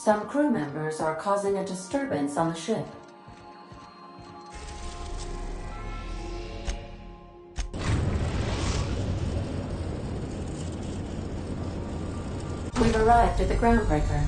Some crew members are causing a disturbance on the ship. We've arrived at the groundbreaker.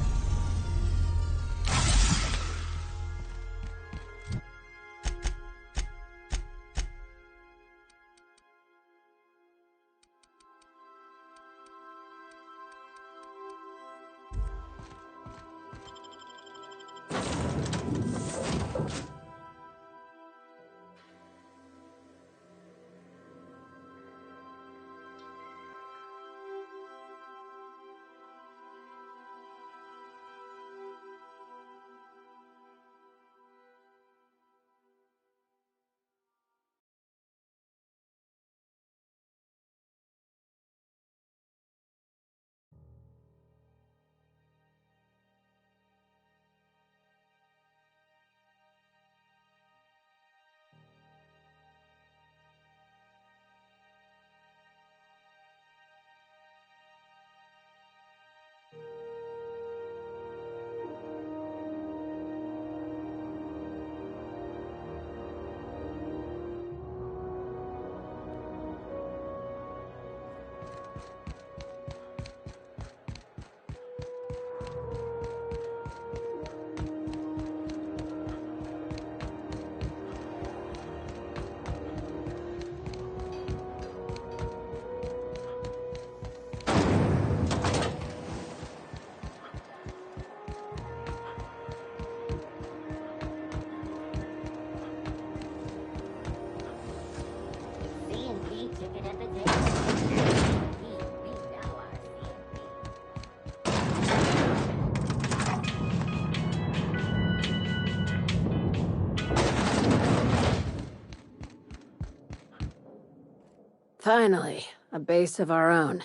Finally, a base of our own.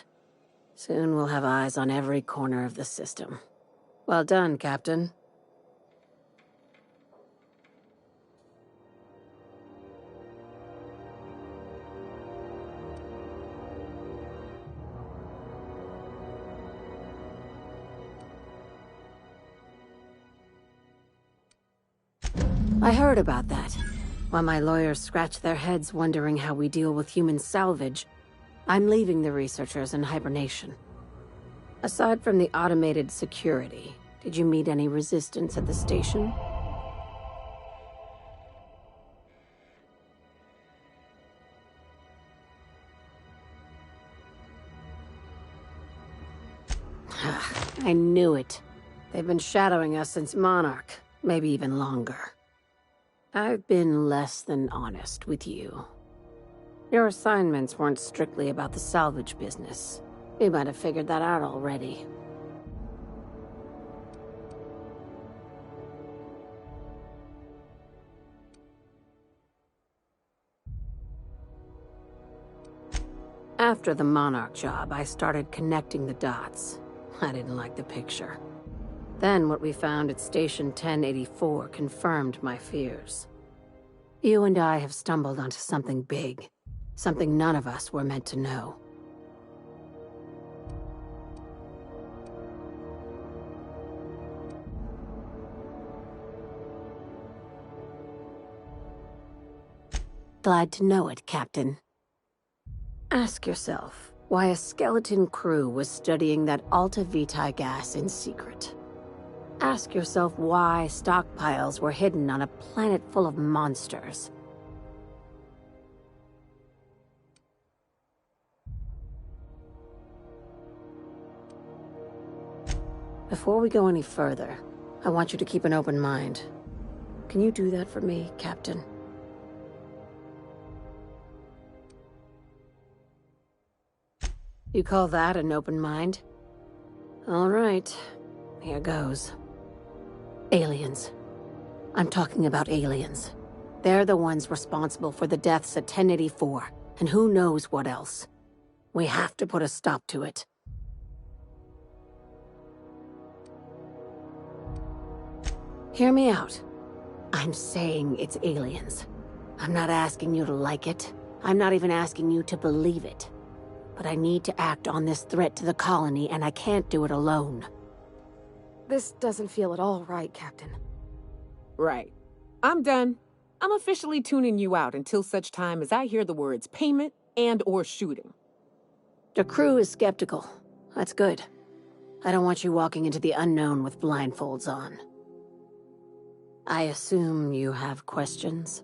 Soon we'll have eyes on every corner of the system. Well done, Captain. I heard about that. While my lawyers scratch their heads wondering how we deal with human salvage, I'm leaving the researchers in hibernation. Aside from the automated security, did you meet any resistance at the station? I knew it. They've been shadowing us since Monarch, maybe even longer. I've been less than honest with you. Your assignments weren't strictly about the salvage business. You might have figured that out already. After the Monarch job, I started connecting the dots. I didn't like the picture. Then what we found at Station 1084 confirmed my fears. You and I have stumbled onto something big. Something none of us were meant to know. Glad to know it, Captain. Ask yourself why a skeleton crew was studying that Alta Vitae gas in secret. Ask yourself why stockpiles were hidden on a planet full of monsters. Before we go any further, I want you to keep an open mind. Can you do that for me, Captain? You call that an open mind? All right, here goes. Aliens. I'm talking about aliens. They're the ones responsible for the deaths at 1084, and who knows what else. We have to put a stop to it. Hear me out. I'm saying it's aliens. I'm not asking you to like it. I'm not even asking you to believe it. But I need to act on this threat to the colony, and I can't do it alone. This doesn't feel at all right, Captain. Right. I'm done. I'm officially tuning you out until such time as I hear the words payment and/or shooting. The crew is skeptical. That's good. I don't want you walking into the unknown with blindfolds on. I assume you have questions?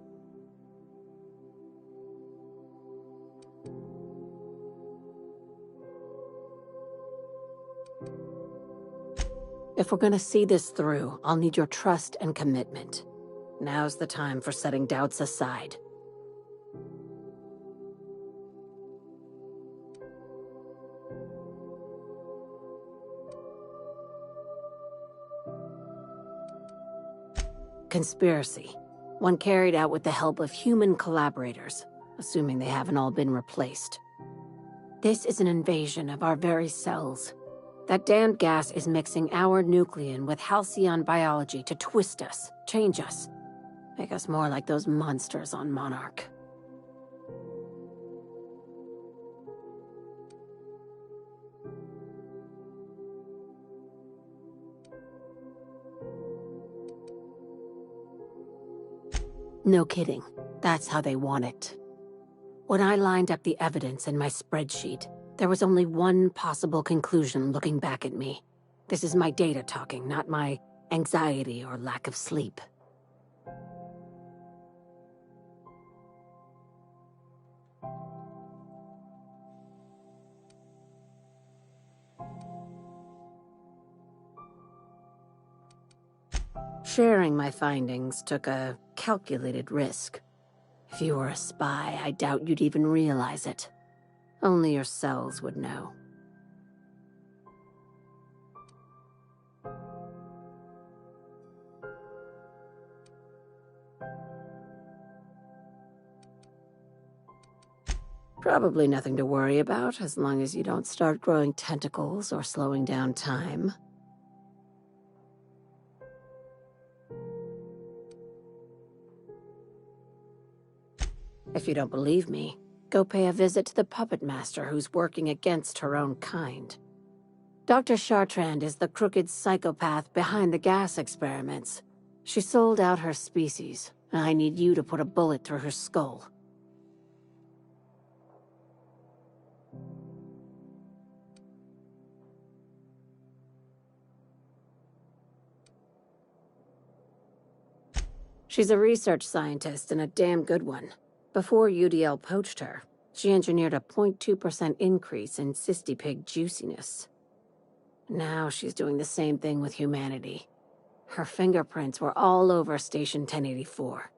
If we're gonna see this through, I'll need your trust and commitment. Now's the time for setting doubts aside. Conspiracy. One carried out with the help of human collaborators, assuming they haven't all been replaced. This is an invasion of our very cells. That damned gas is mixing our nucleon with halcyon biology to twist us, change us, make us more like those monsters on Monarch. No kidding. That's how they want it. When I lined up the evidence in my spreadsheet, there was only one possible conclusion looking back at me. This is my data talking, not my anxiety or lack of sleep. Sharing my findings took a calculated risk. If you were a spy, I doubt you'd even realize it. Only your cells would know. Probably nothing to worry about, as long as you don't start growing tentacles or slowing down time. If you don't believe me, go pay a visit to the puppet master who's working against her own kind. Dr. Chartrand is the crooked psychopath behind the gas experiments. She sold out her species, and I need you to put a bullet through her skull. She's a research scientist and a damn good one. Before UDL poached her, she engineered a 0.2% increase in cystipig juiciness. Now she's doing the same thing with humanity. Her fingerprints were all over Station 1084.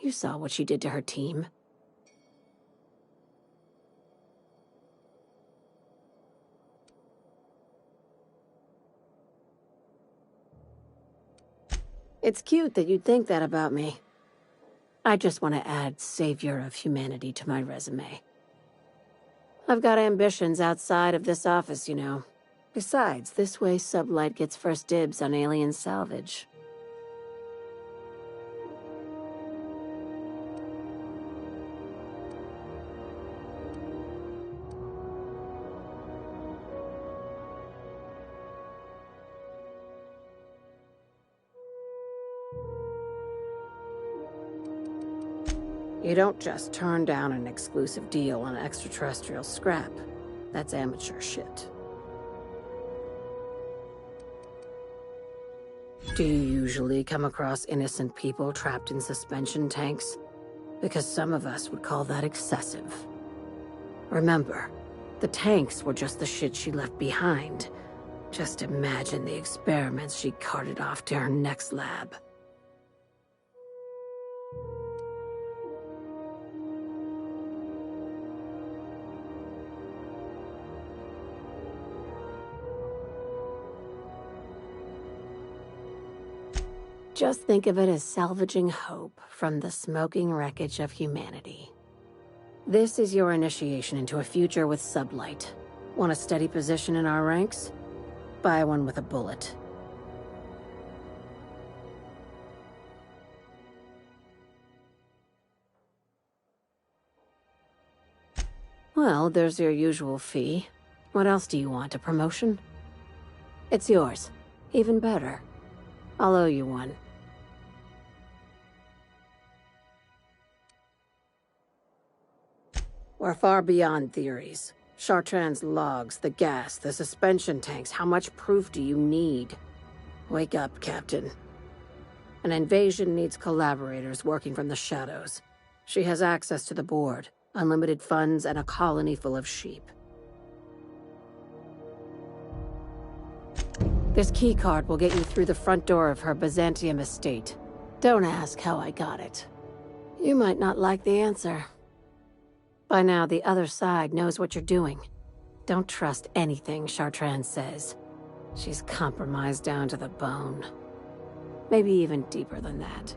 You saw what she did to her team. It's cute that you'd think that about me. I just want to add Savior of Humanity to my resume. I've got ambitions outside of this office, you know. Besides, this way Sublight gets first dibs on alien salvage. You don't just turn down an exclusive deal on extraterrestrial scrap. That's amateur shit. Do you usually come across innocent people trapped in suspension tanks? Because some of us would call that excessive. Remember, the tanks were just the shit she left behind. Just imagine the experiments she carted off to her next lab. Just think of it as salvaging hope from the smoking wreckage of humanity. This is your initiation into a future with Sublight. Want a steady position in our ranks? Buy one with a bullet. Well, there's your usual fee. What else do you want, a promotion? It's yours. Even better. I'll owe you one. We're far beyond theories. Chartrand's logs, the gas, the suspension tanks, how much proof do you need? Wake up, Captain. An invasion needs collaborators working from the shadows. She has access to the board, unlimited funds, and a colony full of sheep. This keycard will get you through the front door of her Byzantium estate. Don't ask how I got it. You might not like the answer. By now, the other side knows what you're doing. Don't trust anything Chartrand says. She's compromised down to the bone. Maybe even deeper than that.